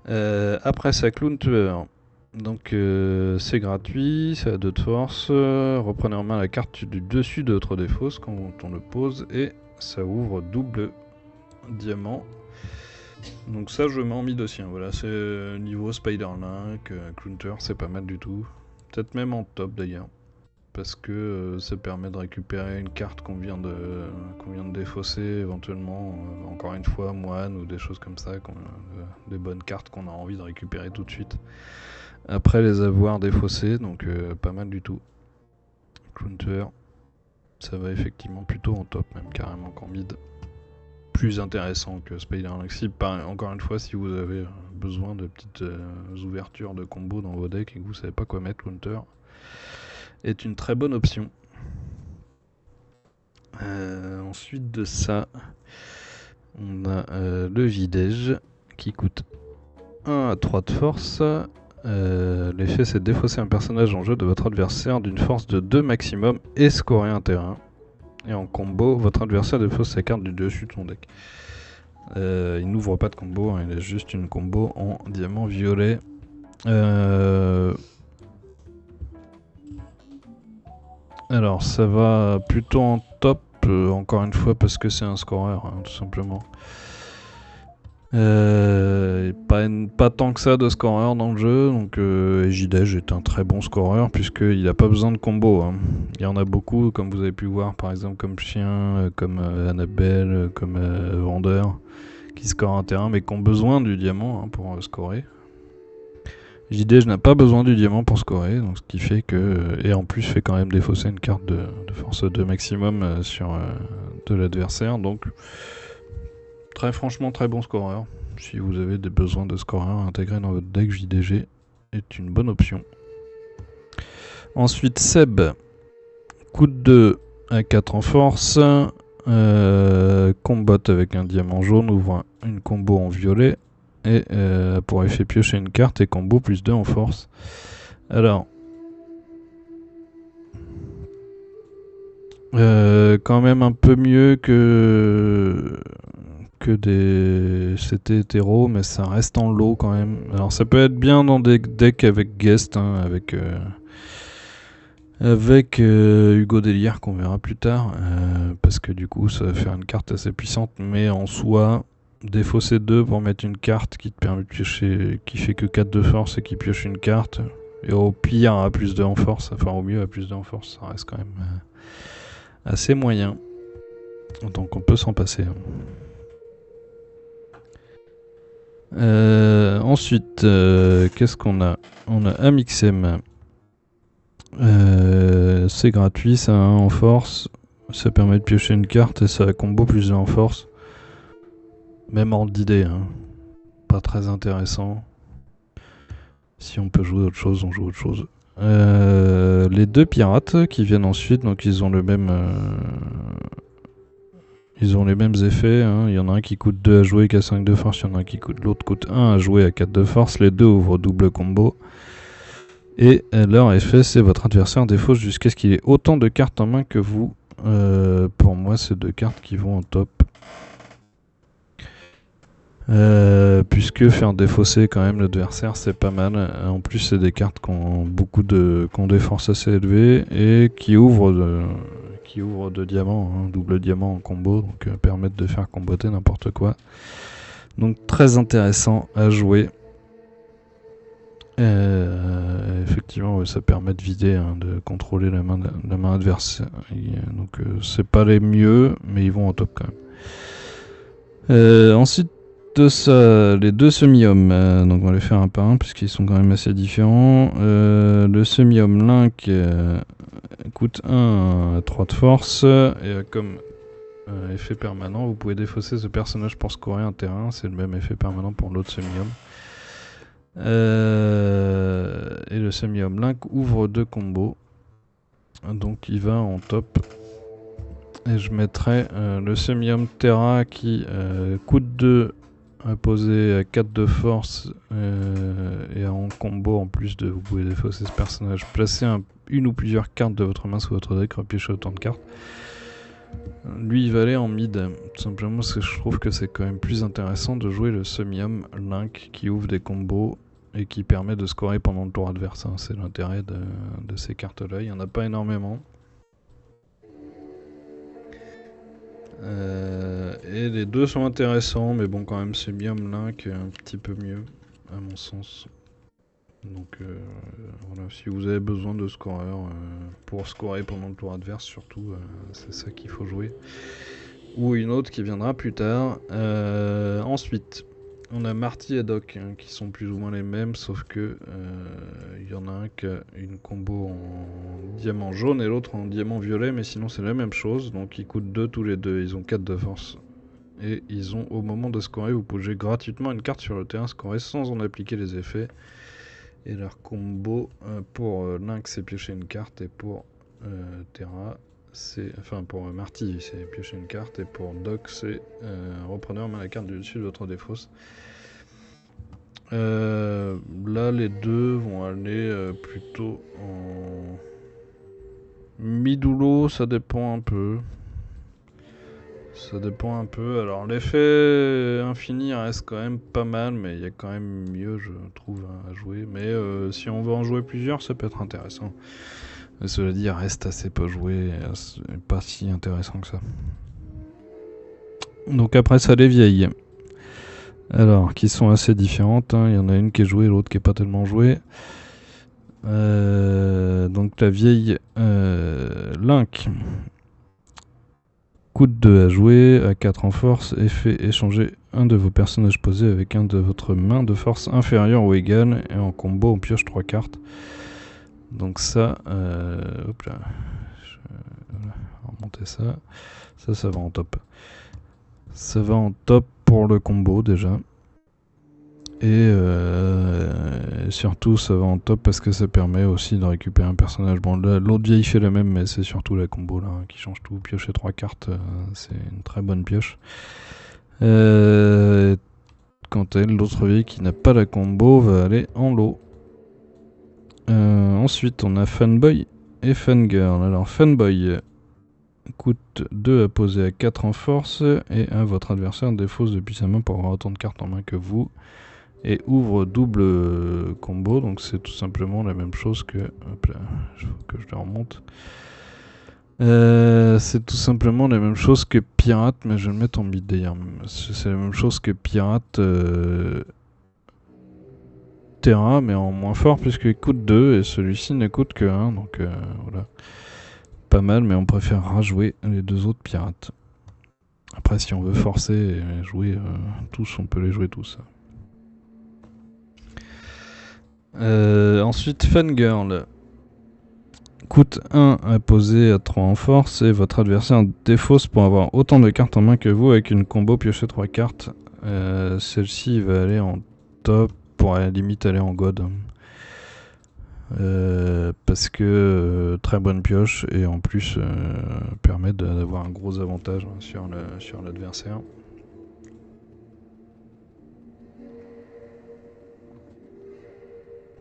Après ça, Clown Tueur. Donc c'est gratuit, ça a 2 de force. Reprenez en main la carte du dessus de votre défausse quand on le pose. Et ça ouvre double diamant. Donc ça je mets en mid aussi. Hein. Voilà, c'est niveau Spiderlink, Clown Tueur, c'est pas mal du tout. Peut-être même en top d'ailleurs. Parce que ça permet de récupérer une carte qu'on vient de défausser éventuellement, encore une fois moine ou des choses comme ça, des bonnes cartes qu'on a envie de récupérer tout de suite après les avoir défaussées, donc pas mal du tout. Counter, ça va effectivement plutôt en top, même carrément qu'en mid. Plus intéressant que Spiderlink. Encore une fois, si vous avez besoin de petites ouvertures de combos dans vos decks et que vous savez pas quoi mettre, Counter est une très bonne option. Ensuite de ça, on a le Vidège qui coûte 1 à 3 de force. L'effet c'est de défausser un personnage en jeu de votre adversaire d'une force de 2 maximum et scorer un terrain. Et en combo, votre adversaire défausse sa carte du dessus de son deck. Il n'ouvre pas de combo, hein, il a juste une combo en diamant violet. Alors ça va plutôt en top, encore une fois parce que c'est un scoreur, hein, tout simplement. Pas tant que ça de scoreur dans le jeu, donc Ejidej est un très bon scoreur puisqu'il n'a pas besoin de combo. Hein. Il y en a beaucoup, comme vous avez pu voir, par exemple comme Chien, comme Annabelle, comme Vendeur, qui scorent un terrain mais qui ont besoin du diamant pour scorer. Ejidej n'a pas besoin du diamant pour scorer, donc ce qui fait que. Et en plus fait quand même défausser une carte de force 2 maximum sur de l'adversaire, donc très franchement très bon scoreur. Si vous avez des besoins de scoreur intégrés dans votre deck, JDG est une bonne option. Ensuite Seb, coup de 2 à 4 en force, combat avec un diamant jaune, ouvre une combo en violet, et pour effet piocher une carte et combo plus 2 en force. Alors, quand même un peu mieux que des CT hétéro, mais ça reste en lot quand même. Alors ça peut être bien dans des decks avec guest, hein, avec Hugo Délire qu'on verra plus tard, parce que du coup ça va faire une carte assez puissante, mais en soi, défausser 2 pour mettre une carte qui te permet de piocher, qui fait que 4 de force et qui pioche une carte, et au pire à plus 2 en force, enfin au mieux à plus 2 en force, ça reste quand même assez moyen. Donc on peut s'en passer. Ensuite, qu'est-ce qu'on a? On a Amixem. C'est gratuit, ça a 1 en force. Ça permet de piocher une carte et ça a combo plus 1 en force. Même ordre d'idée, hein. Pas très intéressant. Si on peut jouer autre chose, on joue autre chose. Les 2 pirates qui viennent ensuite, donc ils ont le même. Ils ont les mêmes effets, hein. Il y en a un qui coûte 2 à jouer qui a 5 de force, il y en a un qui coûte, l'autre coûte 1 à jouer à 4 de force, les deux ouvrent double combo. Et leur effet, c'est votre adversaire défausse jusqu'à ce qu'il ait autant de cartes en main que vous. Pour moi, c'est 2 cartes qui vont en top. Puisque faire défausser quand même l'adversaire, c'est pas mal. En plus, c'est des cartes qui ont des forces assez élevées et qui ouvrent de diamants, hein, double diamant en combo, donc permettent de faire comboter n'importe quoi. Donc très intéressant à jouer. Effectivement, ouais, ça permet de vider, hein, de contrôler la main adverse. Donc c'est pas les mieux, mais ils vont au top quand même. Ensuite de ça, les 2 semi-hommes, donc on va les faire un par un puisqu'ils sont quand même assez différents. Le semi-homme Link coûte 1 à 3 de force, et comme effet permanent, vous pouvez défausser ce personnage pour scorer un terrain, c'est le même effet permanent pour l'autre semi-homme. Et le semi-homme Link ouvre 2 combos, donc il va en top. Et je mettrai le semi-homme Terra qui coûte 2 imposé à 4 de force et en combo en plus de vous pouvez défausser ce personnage, placer une ou plusieurs cartes de votre main sous votre deck, repiocher autant de cartes. Lui il va aller en mid, tout simplement parce que je trouve que c'est quand même plus intéressant de jouer le semi-homme Link qui ouvre des combos et qui permet de scorer pendant le tour adverse, hein. C'est l'intérêt de ces cartes là, il n'y en a pas énormément. Et les 2 sont intéressants, mais bon, quand même, c'est bien Link un petit peu mieux, à mon sens. Donc voilà, si vous avez besoin de scoreurs pour scorer pendant le tour adverse, surtout, c'est ça qu'il faut jouer. Ou une autre qui viendra plus tard. Ensuite, on a Marty et Doc, hein, qui sont plus ou moins les mêmes, sauf que y en a un qui a une combo en diamant jaune et l'autre en diamant violet, mais sinon c'est la même chose, donc ils coûtent 2 tous les deux, ils ont 4 de force. Et ils ont, au moment de scorer, vous pouvez jouer gratuitement une carte sur le terrain scorer sans en appliquer les effets. Et leur combo pour Link c'est piocher une carte, et pour Terra pour Marty c'est piocher une carte, et pour Doc c'est reprenez en main la carte du dessus de votre défausse. Là les deux vont aller plutôt en mid-ou-low, ça dépend un peu. Ça dépend un peu. Alors l'effet infini reste quand même pas mal, mais il y a quand même mieux, je trouve, à jouer. Mais si on veut en jouer plusieurs, ça peut être intéressant. Mais cela dit, il reste assez peu joué, et pas si intéressant que ça. Donc après ça, les vieilles. Alors, qui sont assez différentes, hein. Il y en a une qui est jouée, l'autre qui est pas tellement jouée. Donc la vieille Link coûte 2 à jouer, à 4 en force, et fait échanger un de vos personnages posés avec un de votre main de force inférieure ou égale, et en combo on pioche 3 cartes. Donc ça, hop là, voilà, on va remonter ça, ça va en top. Ça va en top pour le combo déjà. Et surtout ça va en top parce que ça permet aussi de récupérer un personnage. Bon là, l'autre vieille fait la même, mais c'est surtout la combo là qui change tout. Piocher 3 cartes, c'est une très bonne pioche. Quant à elle, l'autre vieille qui n'a pas la combo va aller en lot. Ensuite on a Fanboy et Fangirl. Alors Fanboy coûte 2 à poser à 4 en force, et votre adversaire défausse depuis sa main pour avoir autant de cartes en main que vous. Et ouvre double combo, donc c'est tout simplement la même chose que... Hop là, il faut que je le remonte. C'est tout simplement la même chose que Pirate, mais je vais le mettre en bit d'ailleurs. C'est la même chose que Pirate Terra, mais en moins fort, puisqu'il coûte 2, et celui-ci ne coûte que 1, donc voilà. Pas mal, mais on préfère rajouer les deux autres Pirates. Après, si on veut forcer et jouer tous, on peut les jouer tous. Ensuite, Fangirl coûte 1 à poser à 3 en force, et votre adversaire défausse pour avoir autant de cartes en main que vous avec une combo piocher 3 cartes. Celle-ci va aller en top, pour à la limite aller en god. Parce que très bonne pioche, et en plus permet d'avoir un gros avantage sur l'adversaire.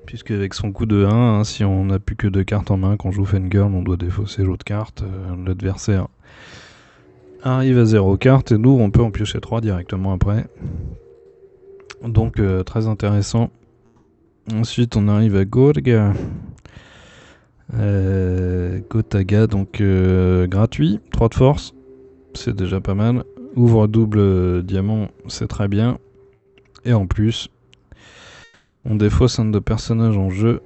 Puisque avec son coup de 1, si on n'a plus que 2 cartes en main quand on joue Fangirl, on doit défausser l'autre carte. L'adversaire arrive à 0 cartes, et nous on peut en piocher 3 directement après. Donc très intéressant. Ensuite on arrive à Gotaga. Gotaga, donc gratuit, 3 de force, c'est déjà pas mal. Ouvre double diamant, c'est très bien. Et en plus, on défausse un de nos personnages en jeu,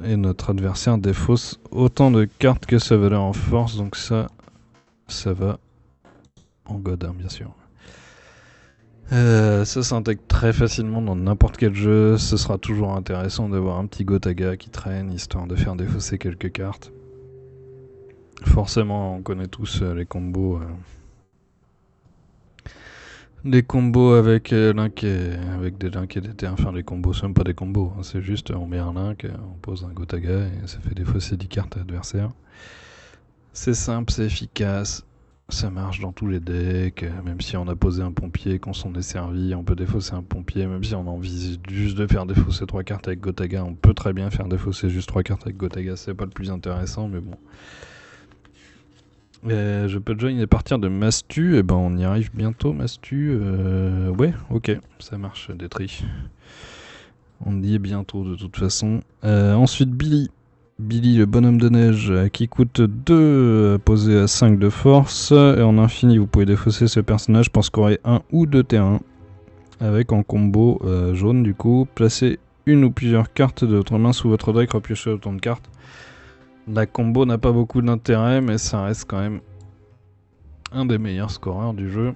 et notre adversaire défausse autant de cartes que sa valeur en force, donc ça va en god, hein, bien sûr. Ça s'intègre très facilement dans n'importe quel jeu. Ce sera toujours intéressant d'avoir un petit Gotaga qui traîne, histoire de faire défausser quelques cartes. Forcément, on connaît tous les combos. Les combos avec Link avec des Link et des T1. Enfin, les combos, c'est même pas des combos. Hein, c'est juste, on met un Link, on pose un Gotaga et ça fait défausser 10 cartes à l'adversaire. C'est simple, c'est efficace. Ça marche dans tous les decks, même si on a posé un pompier, qu'on s'en est servi, on peut défausser un pompier, même si on a envie juste de faire défausser 3 cartes avec Gotaga, on peut très bien faire défausser juste 3 cartes avec Gotaga, c'est pas le plus intéressant, mais bon. Je peux join et partir de Mastu, et ben on y arrive bientôt, Mastu. Ouais, ok, ça marche, Détri. On y est bientôt de toute façon. Ensuite, Billy. Billy, le bonhomme de neige, qui coûte 2 posé à 5 de force, et en infini vous pouvez défausser ce personnage pour scorer 1 ou 2 terrains, avec en combo jaune du coup, placez une ou plusieurs cartes de votre main sous votre deck, repiochez autant de cartes. La combo n'a pas beaucoup d'intérêt, mais ça reste quand même un des meilleurs scoreurs du jeu.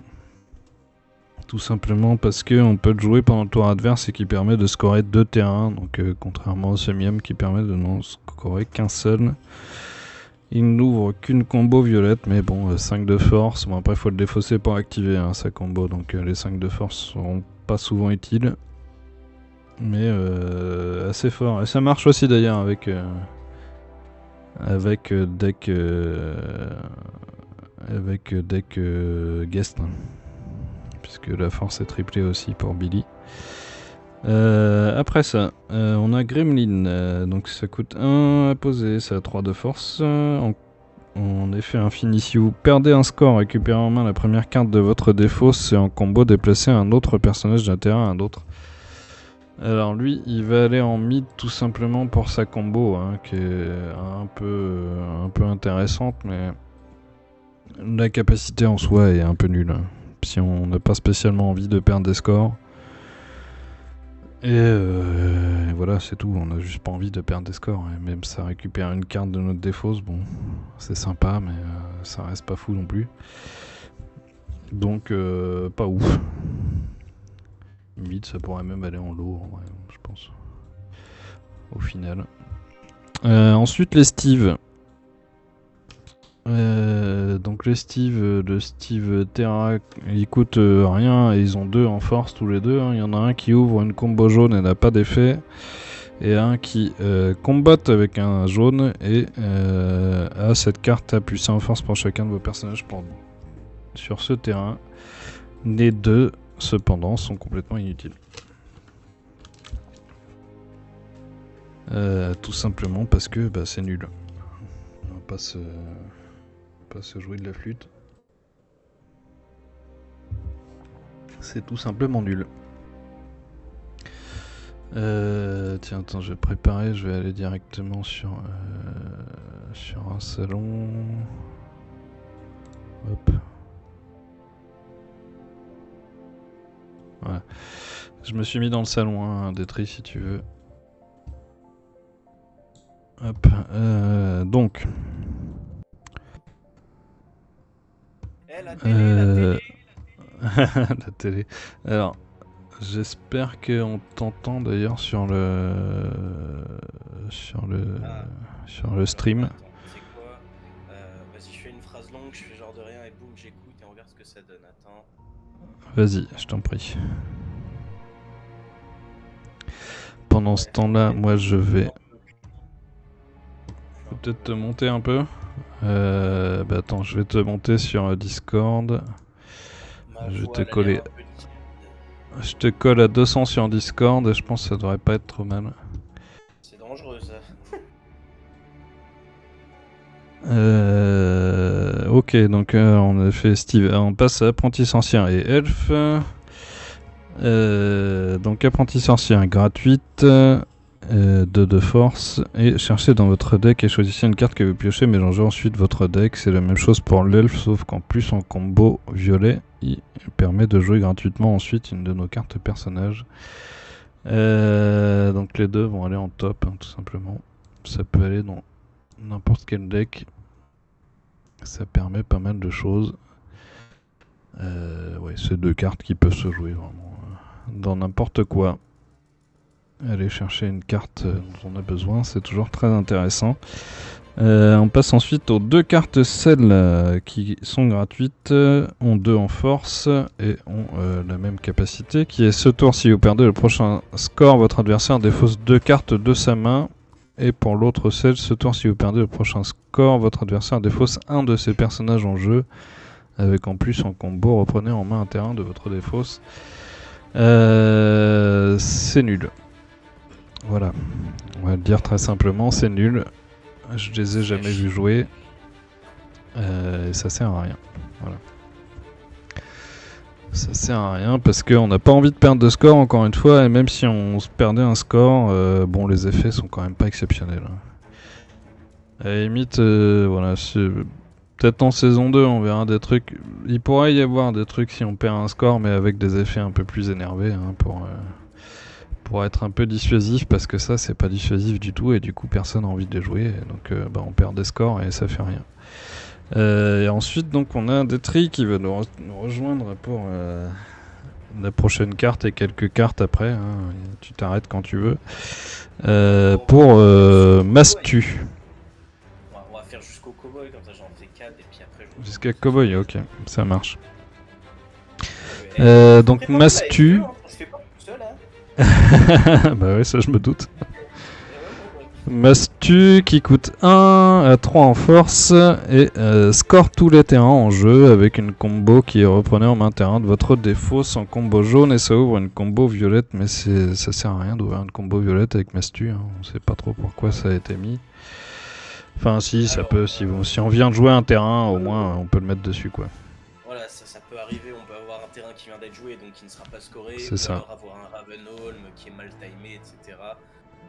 Tout simplement parce qu'on peut le jouer pendant le tour adverse et qui permet de scorer 2 terrains, donc contrairement au Semium qui permet de n'en scorer qu'un seul. Il n'ouvre qu'une combo violette, mais bon, 5 de force. Bon, après, il faut le défausser pour activer hein, sa combo, donc les 5 de force seront pas souvent utiles. Mais assez fort. Et ça marche aussi d'ailleurs avec deck guest. Puisque la force est triplée aussi pour Billy. Après ça, on a Gremlin, donc ça coûte 1 à poser, ça a 3 de force. En effet infini, si vous perdez un score, récupérez en main la première carte de votre défausse, et en combo déplacez un autre personnage d'un terrain à un autre. Alors lui, il va aller en mid tout simplement pour sa combo, hein, qui est un peu intéressante, mais la capacité en soi est un peu nulle. Hein. si on n'a pas spécialement envie de perdre des scores. Et voilà, c'est tout, on a juste pas envie de perdre des scores. Et même ça récupère une carte de notre défausse, bon, c'est sympa, mais ça reste pas fou non plus. Donc, pas ouf. Limite, ça pourrait même aller en lot, en vrai, je pense. Au final. Ensuite, les Steve. Donc le Steve Terra, il coûte rien et ils ont 2 en force tous les deux. Il y en a un qui ouvre une combo jaune et n'a pas d'effet. Et un qui combatte avec un jaune et a cette carte à plus 1 en force pour chacun de vos personnages sur ce terrain. Les 2, cependant, sont complètement inutiles. Tout simplement parce que c'est nul. On va pas se jouer de la flûte. C'est tout simplement nul. Tiens, attends, je vais préparer, je vais aller directement sur un salon. Hop. Voilà. Je me suis mis dans le salon, hein, Détri, si tu veux. Hop. Donc. La télé. La télé. Alors, j'espère qu'on t'entend d'ailleurs sur le stream. Attends, c'est quoi Vas-y, je fais une phrase longue, je fais genre de rien et boum, j'écoute et on regarde ce que ça donne. Attends. Vas-y, je t'en prie. Pendant ce temps-là, moi je vais peut-être te monter un peu. Attends, je vais te monter sur Discord. Je vais te coller. Je te colle à 200 sur Discord et je pense que ça devrait pas être trop mal. C'est dangereux ça. Ok, donc on a fait Steve. On passe à apprenti sorcière et elfe. Donc apprenti sorcière gratuite. 2 de force. Et cherchez dans votre deck et choisissez une carte que vous piochez. Mélangez ensuite votre deck. C'est la même chose pour l'elfe, sauf qu'en plus en combo violet, il permet de jouer gratuitement ensuite une de nos cartes personnages. Donc les deux vont aller en top, hein, tout simplement. Ça peut aller dans n'importe quel deck. Ça permet pas mal de choses. Ouais, c'est 2 cartes qui peuvent se jouer vraiment dans n'importe quoi. Aller chercher une carte dont on a besoin, c'est toujours très intéressant. On passe ensuite aux 2 cartes celles qui sont gratuites, ont 2 en force et ont la même capacité, qui est ce tour, si vous perdez le prochain score, votre adversaire défausse 2 cartes de sa main. Et pour l'autre celle, ce tour, si vous perdez le prochain score, votre adversaire défausse un de ses personnages en jeu. Avec en plus en combo, reprenez en main un terrain de votre défausse. C'est nul. Voilà, on va le dire très simplement, c'est nul. Je les ai jamais vus jouer. Et ça sert à rien. Voilà. Ça sert à rien parce qu'on n'a pas envie de perdre de score encore une fois. Et même si on se perdait un score, bon, les effets sont quand même pas exceptionnels. À la limite, voilà, peut-être en saison 2 on verra des trucs. Il pourrait y avoir des trucs si on perd un score, mais avec des effets un peu plus énervés, hein, pour être un peu dissuasif, parce que ça c'est pas dissuasif du tout et du coup personne n'a envie de les jouer, donc on perd des scores et ça fait rien. Et ensuite donc on a Détri qui va nous rejoindre pour la prochaine carte et quelques cartes après, hein. Tu t'arrêtes quand tu veux, pour Mastu. On va faire jusqu'au cowboy, comme ça j'en fais 4 et puis après je... Jusqu'à Cowboy, ok, ça marche. Donc Mastu... On se fait pas tout seul, hein. Bah ouais, ça je me doute. Mastu qui coûte 1 à 3 en force et score tous les terrains en jeu avec une combo qui est reprenée en main terrain de votre défausse en combo jaune et ça ouvre une combo violette, mais ça sert à rien d'ouvrir une combo violette avec Mastu, hein. On sait pas trop pourquoi ça a été mis. Enfin si, ça peut, si on vient de jouer un terrain, au moins on peut le mettre dessus quoi. Voilà, ça peut arriver, on peut avoir un terrain qui vient d'être joué donc qui ne sera pas scoré, C'est ça. alors avoir un Ravenholm qui est mal timé, etc.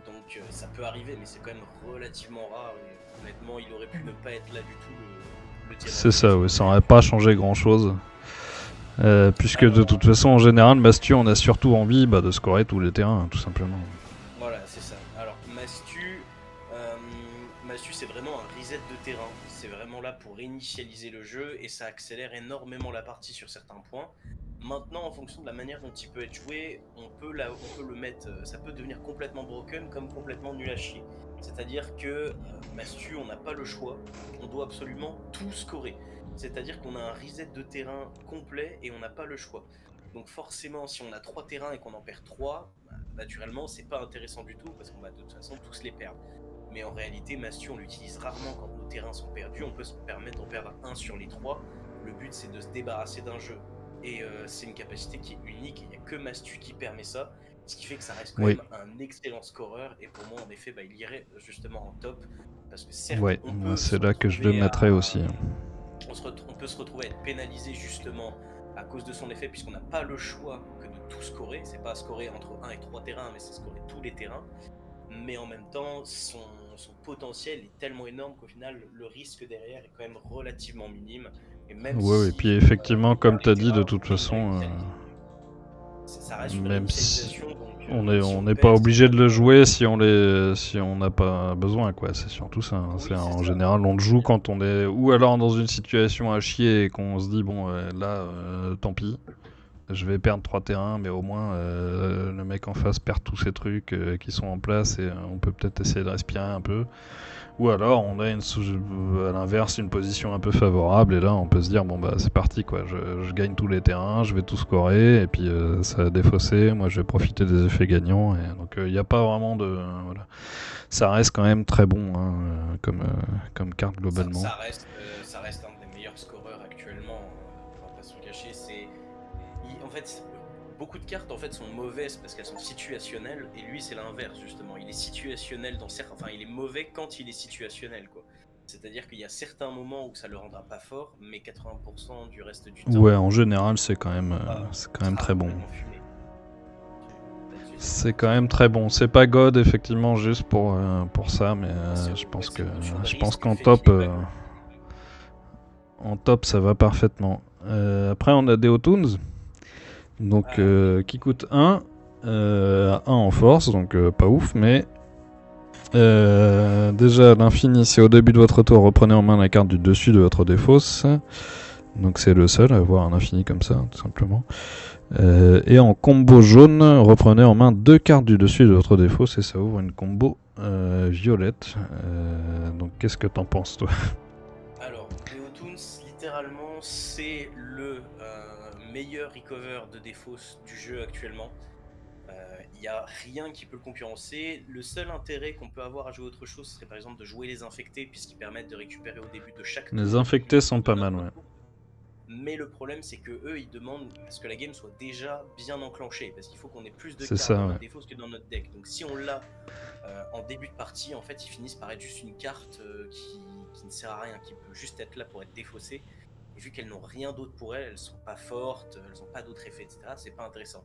Donc ça peut arriver, mais c'est quand même relativement rare et honnêtement il aurait pu ne pas être là du tout le tirage. C'est ça, ouais, ça aurait pas changé grand chose. Puisque de Alors, toute façon, en général, Mastu, on a surtout envie de scorer tous les terrains, tout simplement. voilà, c'est ça. Alors, euh, Mastu, c'est vraiment un reset de terrain. C'est vraiment là pour réinitialiser le jeu et ça accélère énormément la partie sur certains points. Maintenant, en fonction de la manière dont il peut être joué, on peut le mettre, ça peut devenir complètement broken comme complètement nul à chier. C'est-à-dire que Mastu, on n'a pas le choix, on doit absolument tout scorer. C'est-à-dire qu'on a un reset de terrain complet et on n'a pas le choix. Donc forcément, si on a 3 terrains et qu'on en perd 3, naturellement, c'est pas intéressant du tout parce qu'on va de toute façon tous les perdre. Mais en réalité, Mastu, on l'utilise rarement quand nos terrains sont perdus. On peut se permettre d'en perdre un sur les 3. Le but, c'est de se débarrasser d'un jeu. Et c'est une capacité qui est unique. Il n'y a que Mastu qui permet ça. Ce qui fait que ça reste quand Oui, même un excellent scoreur. Et pour moi, en effet, il irait justement en top. Parce que certes, ouais, on moi peut se c'est là que je le retrouver mettrais aussi. on peut se retrouver à être pénalisé justement à cause de son effet, puisqu'on n'a pas le choix que de tout scorer. C'est pas scorer entre 1 et 3 terrains, mais c'est scorer tous les terrains. Mais en même temps, son potentiel est tellement énorme qu'au final, le risque derrière est quand même relativement minime. Et même Ouais, et puis si effectivement, on perd comme tu les as dit, de terrains, toute on façon, réinitialise. Ça reste une même si réinitialisation, donc même si on on n'est pas perd, c'est obligé quand de même. le jouer si on n'a pas besoin, quoi. C'est surtout ça, hein. Oui, c'est En ça. général, on le joue quand on est ou alors dans une situation à chier et qu'on se dit bon, là, tant pis. Je vais perdre 3 terrains, mais au moins le mec en face perd tous ses trucs qui sont en place et on peut peut-être essayer de respirer un peu. Ou alors on a à l'inverse une position un peu favorable et là on peut se dire bon bah c'est parti quoi, je gagne tous les terrains, je vais tout scorer et puis ça va défausser, moi je vais profiter des effets gagnants et donc il n'y a pas vraiment de voilà. Ça reste quand même très bon hein, comme carte globalement. Ça reste un des meilleurs scoreurs actuellement. On va pas se le cacher. En fait, beaucoup de cartes en fait sont mauvaises parce qu'elles sont situationnelles et lui c'est l'inverse justement. Il est situationnel enfin il est mauvais quand il est situationnel quoi. C'est-à-dire qu'il y a certains moments où ça le rendra pas fort, mais 80% du reste du Ouais, temps, en général c'est quand il même sera très bon. complètement fumé. Là-dessus, c'est C'est clair. quand même très bon. C'est pas God effectivement juste pour ça, mais Ouais, c'est une notion de je pense risque qui qu'en fait qu'il est pas God. en top ça va parfaitement. Après on a des Toons, donc Ah oui. qui coûte 1, 1 en force, donc pas ouf, mais déjà l'infini, c'est au début de votre tour, reprenez en main la carte du dessus de votre défausse. Donc c'est le seul à avoir un infini comme ça, tout simplement. Et en combo jaune, reprenez en main 2 cartes du dessus de votre défausse et ça ouvre une combo violette. Donc qu'est-ce que t'en penses toi? Alors, Deotoons, littéralement, c'est le meilleur recover de défausse du jeu actuellement. Il n'y a rien qui peut le concurrencer. Le seul intérêt qu'on peut avoir à jouer autre chose serait par exemple de jouer les infectés, puisqu'ils permettent de récupérer au début de chaque Les tour une infectés sont carte de pas mal, notre ouais. tour. Mais le problème, c'est que eux, ils demandent à ce que la game soit déjà bien enclenchée, parce qu'il faut qu'on ait plus de C'est cartes dans ça, ouais. notre défausse que dans notre deck. Donc si on l'a en début de partie, en fait, ils finissent par être juste une carte qui ne sert à rien, qui peut juste être là pour être défaussée. Et vu qu'elles n'ont rien d'autre pour elles, elles sont pas fortes, elles n'ont pas d'autres effets, etc., c'est pas intéressant.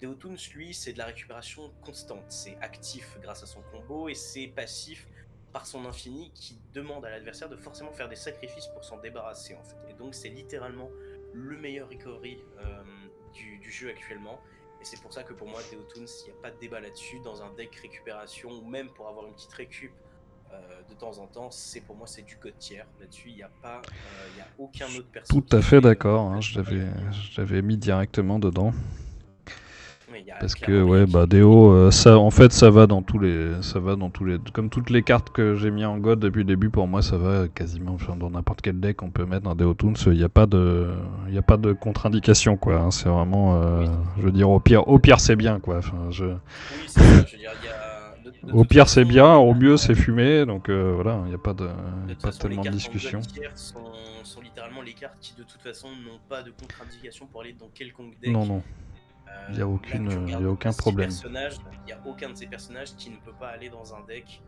Deotoons, lui, c'est de la récupération constante. C'est actif grâce à son combo et c'est passif par son infini qui demande à l'adversaire de forcément faire des sacrifices pour s'en débarrasser, en fait. Et donc, c'est littéralement le meilleur recovery du jeu actuellement. Et c'est pour ça que pour moi, Deotoons, il n'y a pas de débat là-dessus. Dans un deck récupération ou même pour avoir une petite récup de temps en temps, pour moi, c'est du god tier. Là-dessus, il y a Je aucun suis autre perso tout à qui fait fait d'accord, hein, complètement meilleur. je l'avais mis directement dedans. Mais il y a Parce que clairement rien ouais qui bah fait. Déo ça en fait ça va dans tous les comme toutes les cartes que j'ai mis en God depuis le début pour moi ça va quasiment enfin, dans n'importe quel deck on peut mettre un Déo Toons, il y a pas de contre-indication quoi, hein, c'est vraiment Oui, je veux dire au pire c'est bien quoi. Enfin, oui, c'est ça. Je veux dire, de au toute pire c'est façon, bien, au mieux c'est fumé donc voilà, il de y a toute pas façon, les tellement de cartes en God discussion. tier sont littéralement les cartes qui, de toute façon, n'ont pas de contre-indication pour aller dans quelconque Non deck. non, Là, tu il y regardes a les aucun 6 problème. personnages, il n'y a aucun de ces personnages qui ne peut pas aller dans un deck.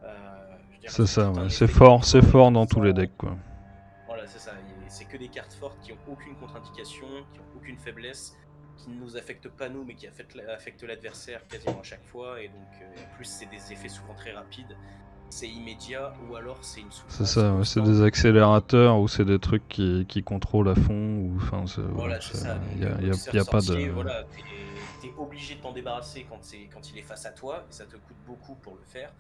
Je veux dire, elles C'est ont ça, toutes ouais. un effet tellement C'est fort fort qui dans tous les sont. decks quoi. Voilà, c'est ça. C'est que des cartes fortes qui ont aucune contre-indication, qui ont aucune faiblesse, qui ne nous affectent pas nous, mais qui affectent l'adversaire quasiment à chaque fois. Et donc, en plus, c'est des effets souvent très rapides. c'est immédiat ou alors c'est une C'est souffrance ça, ouais, c'est constante. des accélérateurs ou c'est des trucs qui contrôlent à fond. Ou, enfin, Voilà, c'est ça. il Donc, y a, boxeur y a pas de. sorcier, voilà, t'es obligé de t'en débarrasser quand il est face à toi, et ça te coûte beaucoup pour le faire.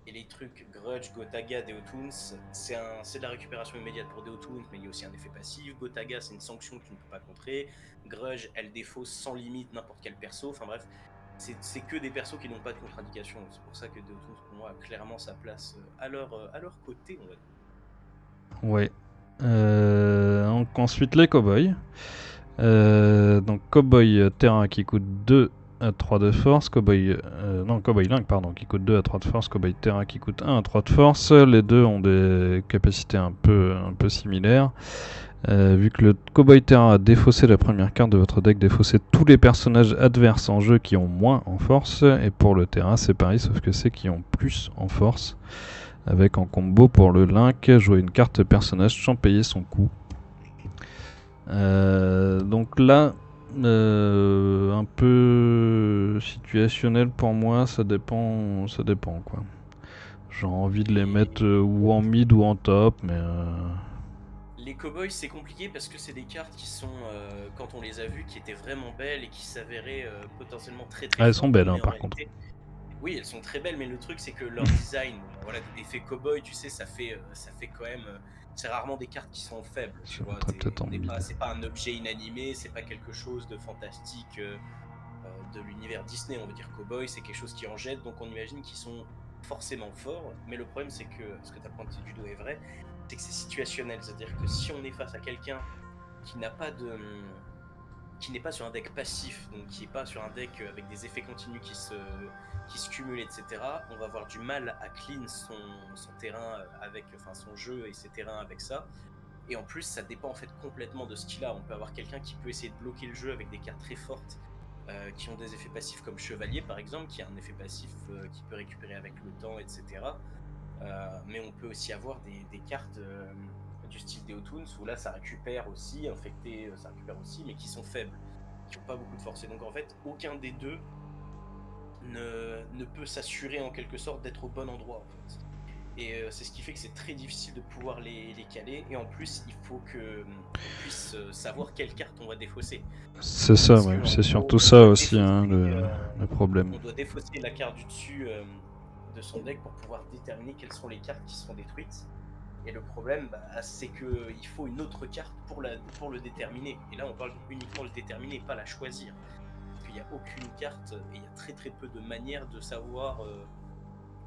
Et les trucs Grudge, Gotaga, Deotoons, c'est de la récupération immédiate pour Deotoons, mais il y a aussi un effet passif. Gotaga, c'est une sanction que tu ne peux pas contrer. Grudge, elle défausse sans limite n'importe quel perso. Enfin bref, c'est que des persos qui n'ont pas de contre-indication. C'est pour ça que Deotoons, pour moi, a clairement sa place à leur côté, on va dire. Ouais. Donc, ensuite, les cowboys. Donc, cowboy terrain qui coûte 2 à 3 de force. Cowboy Link, pardon, qui coûte 2 à 3 de force. Cowboy terrain qui coûte 1 à 3 de force. Les deux ont des capacités un peu similaires. Vu que le cowboy terrain a défaussé la première carte de votre deck, défaussez tous les personnages adverses en jeu qui ont moins en force. Et pour le terrain, c'est pareil, sauf que c'est qui ont plus en force. Avec en combo pour le Link, jouer une carte personnage sans payer son coût. Donc là, un peu situationnel pour moi, ça dépend quoi. J'ai envie de les mettre ou en mid ou en top, mais Les cowboys, c'est compliqué parce que c'est des cartes qui sont, quand on les a vues, qui étaient vraiment belles et qui s'avéraient potentiellement très très elles sont fortes. belles hein, Mais en par contre. réalité, oui, elles sont très belles, mais le truc c'est que leur design, voilà, l'effet cowboy, tu sais, ça fait quand même. C'est rarement des cartes qui sont faibles, tu Je vois. mettrais peut-être en mid. C'est pas un objet inanimé, c'est pas quelque chose de fantastique de l'univers Disney. On veut dire cowboy, c'est quelque chose qui en jette, donc on imagine qu'ils sont forcément forts. Mais le problème c'est que ce que tu as pointé du doigt est vrai, c'est que c'est situationnel. C'est-à-dire que si on est face à quelqu'un qui n'a pas de qui n'est pas sur un deck passif, donc qui n'est pas sur un deck avec des effets continus qui se cumulent, etc., on va avoir du mal à clean son terrain avec, enfin son jeu et ses terrains avec ça. Et en plus, ça dépend en fait complètement de ce qu'il a. On peut avoir quelqu'un qui peut essayer de bloquer le jeu avec des cartes très fortes qui ont des effets passifs comme Chevalier par exemple, qui a un effet passif qui peut récupérer avec le temps, etc. Mais on peut aussi avoir des cartes du style Deotoons où là ça récupère aussi, infecté ça récupère aussi, mais qui sont faibles, qui n'ont pas beaucoup de force. Et donc en fait, aucun des deux ne peut s'assurer en quelque sorte d'être au bon endroit en fait. Et c'est ce qui fait que c'est très difficile de pouvoir les caler. Et en plus, il faut qu'on puisse savoir quelle carte on va défausser. C'est ça, Parce ouais. que, en C'est gros, surtout on ça doit aussi hein, défausser, le problème. on doit défausser la carte du dessus de son deck pour pouvoir déterminer quelles sont les cartes qui seront détruites. Et le problème, c'est qu'il faut une autre carte pour le déterminer. Et là, on parle uniquement de le déterminer, pas la choisir. Parce qu'il n'y a aucune carte, et il y a très très peu de manières de savoir,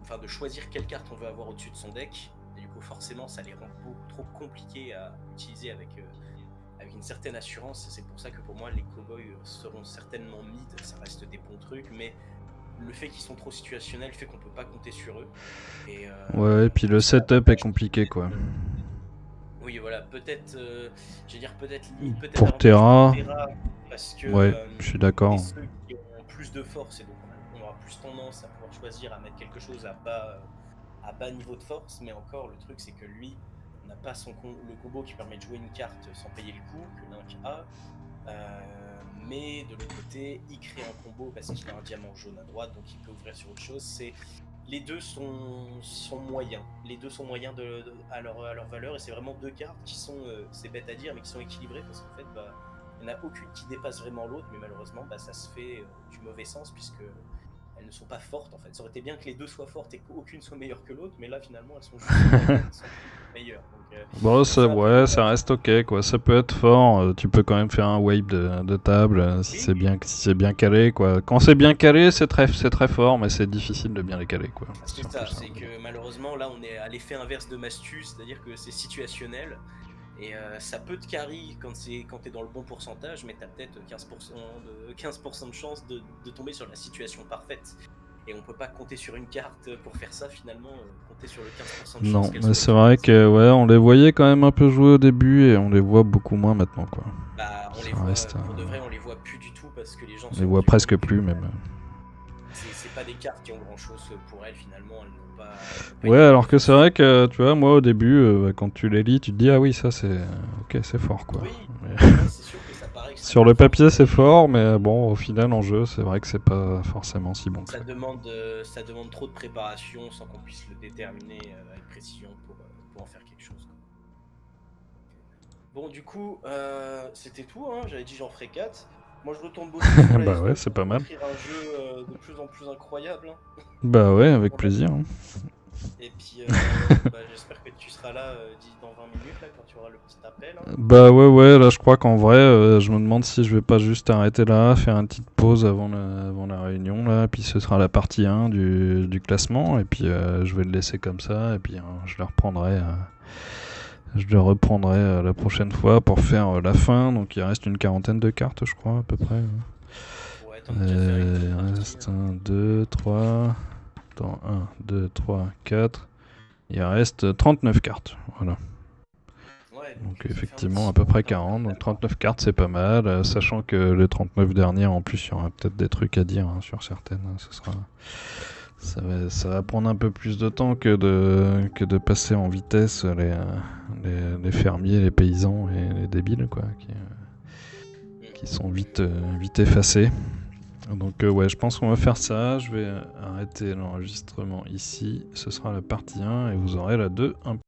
enfin de choisir quelle carte on veut avoir au-dessus de son deck. Et du coup, forcément, ça les rend beaucoup trop compliqués à utiliser avec une certaine assurance. Et c'est pour ça que pour moi, les cowboys seront certainement mid. Ça reste des bons trucs, mais le fait qu'ils sont trop situationnels fait qu'on peut pas compter sur eux. Et, ouais, et puis le setup est compliqué quoi. Oui, voilà, peut-être, je vais dire peut-être limite, peut-être Pour avantage Terra, parce que ouais, je suis d'accord. c'est ceux qui ont plus de force et donc on aura plus tendance à pouvoir choisir à mettre quelque chose à bas niveau de force. Mais encore, le truc c'est que lui n'a pas le combo qui permet de jouer une carte sans payer le coup que Link a. Mais de l'autre côté, il crée un combo parce qu'il a un diamant jaune à droite, donc il peut ouvrir sur autre chose. Les deux sont moyens. Les deux sont moyens à leur valeur, et c'est vraiment deux cartes qui sont, c'est bête à dire, mais qui sont équilibrées parce qu'en fait, il n'y en a aucune qui dépasse vraiment l'autre, mais malheureusement, ça se fait du mauvais sens puisque elles ne sont pas fortes en fait. Ça aurait été bien que les deux soient fortes et qu'aucune soit meilleure que l'autre, mais là finalement elles sont juste elles sont meilleures. Donc, Bon, ça, ouais, ça reste ok quoi. Ça peut être fort. Tu peux quand même faire un wave de table si c'est bien calé quoi. Quand c'est bien calé, c'est très fort, mais c'est difficile de bien les caler quoi. C'est ça, c'est que malheureusement là on est à l'effet inverse de Mastu, c'est-à-dire que c'est situationnel. Et ça peut te carry quand t'es dans le bon pourcentage, mais t'as peut-être 15% de chance de tomber sur la situation parfaite. Et on peut pas compter sur une carte pour faire ça finalement, compter sur le 15% de chance. Non, mais c'est vrai que ouais, on les voyait quand même un peu jouer au début et on les voit beaucoup moins maintenant quoi. On les voit, pour de vrai on les voit plus du tout parce que les gens on les voit presque plus même. C'est pas des cartes qui ont grand chose pour elles finalement, elles n'ont pas. Ouais, alors que c'est vrai que tu vois, moi au début, quand tu les lis, tu te dis ah oui, ça c'est ok, c'est fort quoi. Oui, c'est sûr que ça paraît Sur le extrêmement fort. papier, c'est fort, mais bon, au final, en jeu, c'est vrai que c'est pas forcément si bon que ça. Ça demande trop de préparation sans qu'on puisse le déterminer avec précision pour en faire quelque chose, quoi. Bon, du coup, c'était tout, hein. J'avais dit j'en ferai 4. Moi, je retourne bosser sur la Bah ouais, S2 c'est pour pas mal. écrire un jeu de plus en plus incroyable, hein. Bah ouais, avec Voilà. plaisir. Hein. Et puis, bah, j'espère que tu seras là dans 20 minutes, là, quand tu auras le petit appel, hein. Bah ouais, là je crois qu'en vrai, je me demande si je vais pas juste arrêter là, faire une petite pause avant la réunion là, puis ce sera la partie 1 du classement, et puis je vais le laisser comme ça, et puis je le reprendrai la prochaine fois pour faire la fin, donc il reste une quarantaine de cartes je crois à peu près. Ouais, t'en as déjà fait une Il grosse partie. reste 1, 2, 3, attends, 1, 2, 3, 4, il reste 39 cartes, voilà. Ouais, Donc ça fait un effectivement petit à peu bout, près t'as encore 40, de la donc part. 39 cartes c'est pas mal, sachant que les 39 dernières en plus il y aura peut-être des trucs à dire hein, sur certaines, ça va prendre un peu plus de temps que de passer en vitesse les fermiers, les paysans et les débiles quoi, qui sont vite effacés. Donc ouais, je pense qu'on va faire ça, je vais arrêter l'enregistrement ici, ce sera la partie 1 et vous aurez la 2 un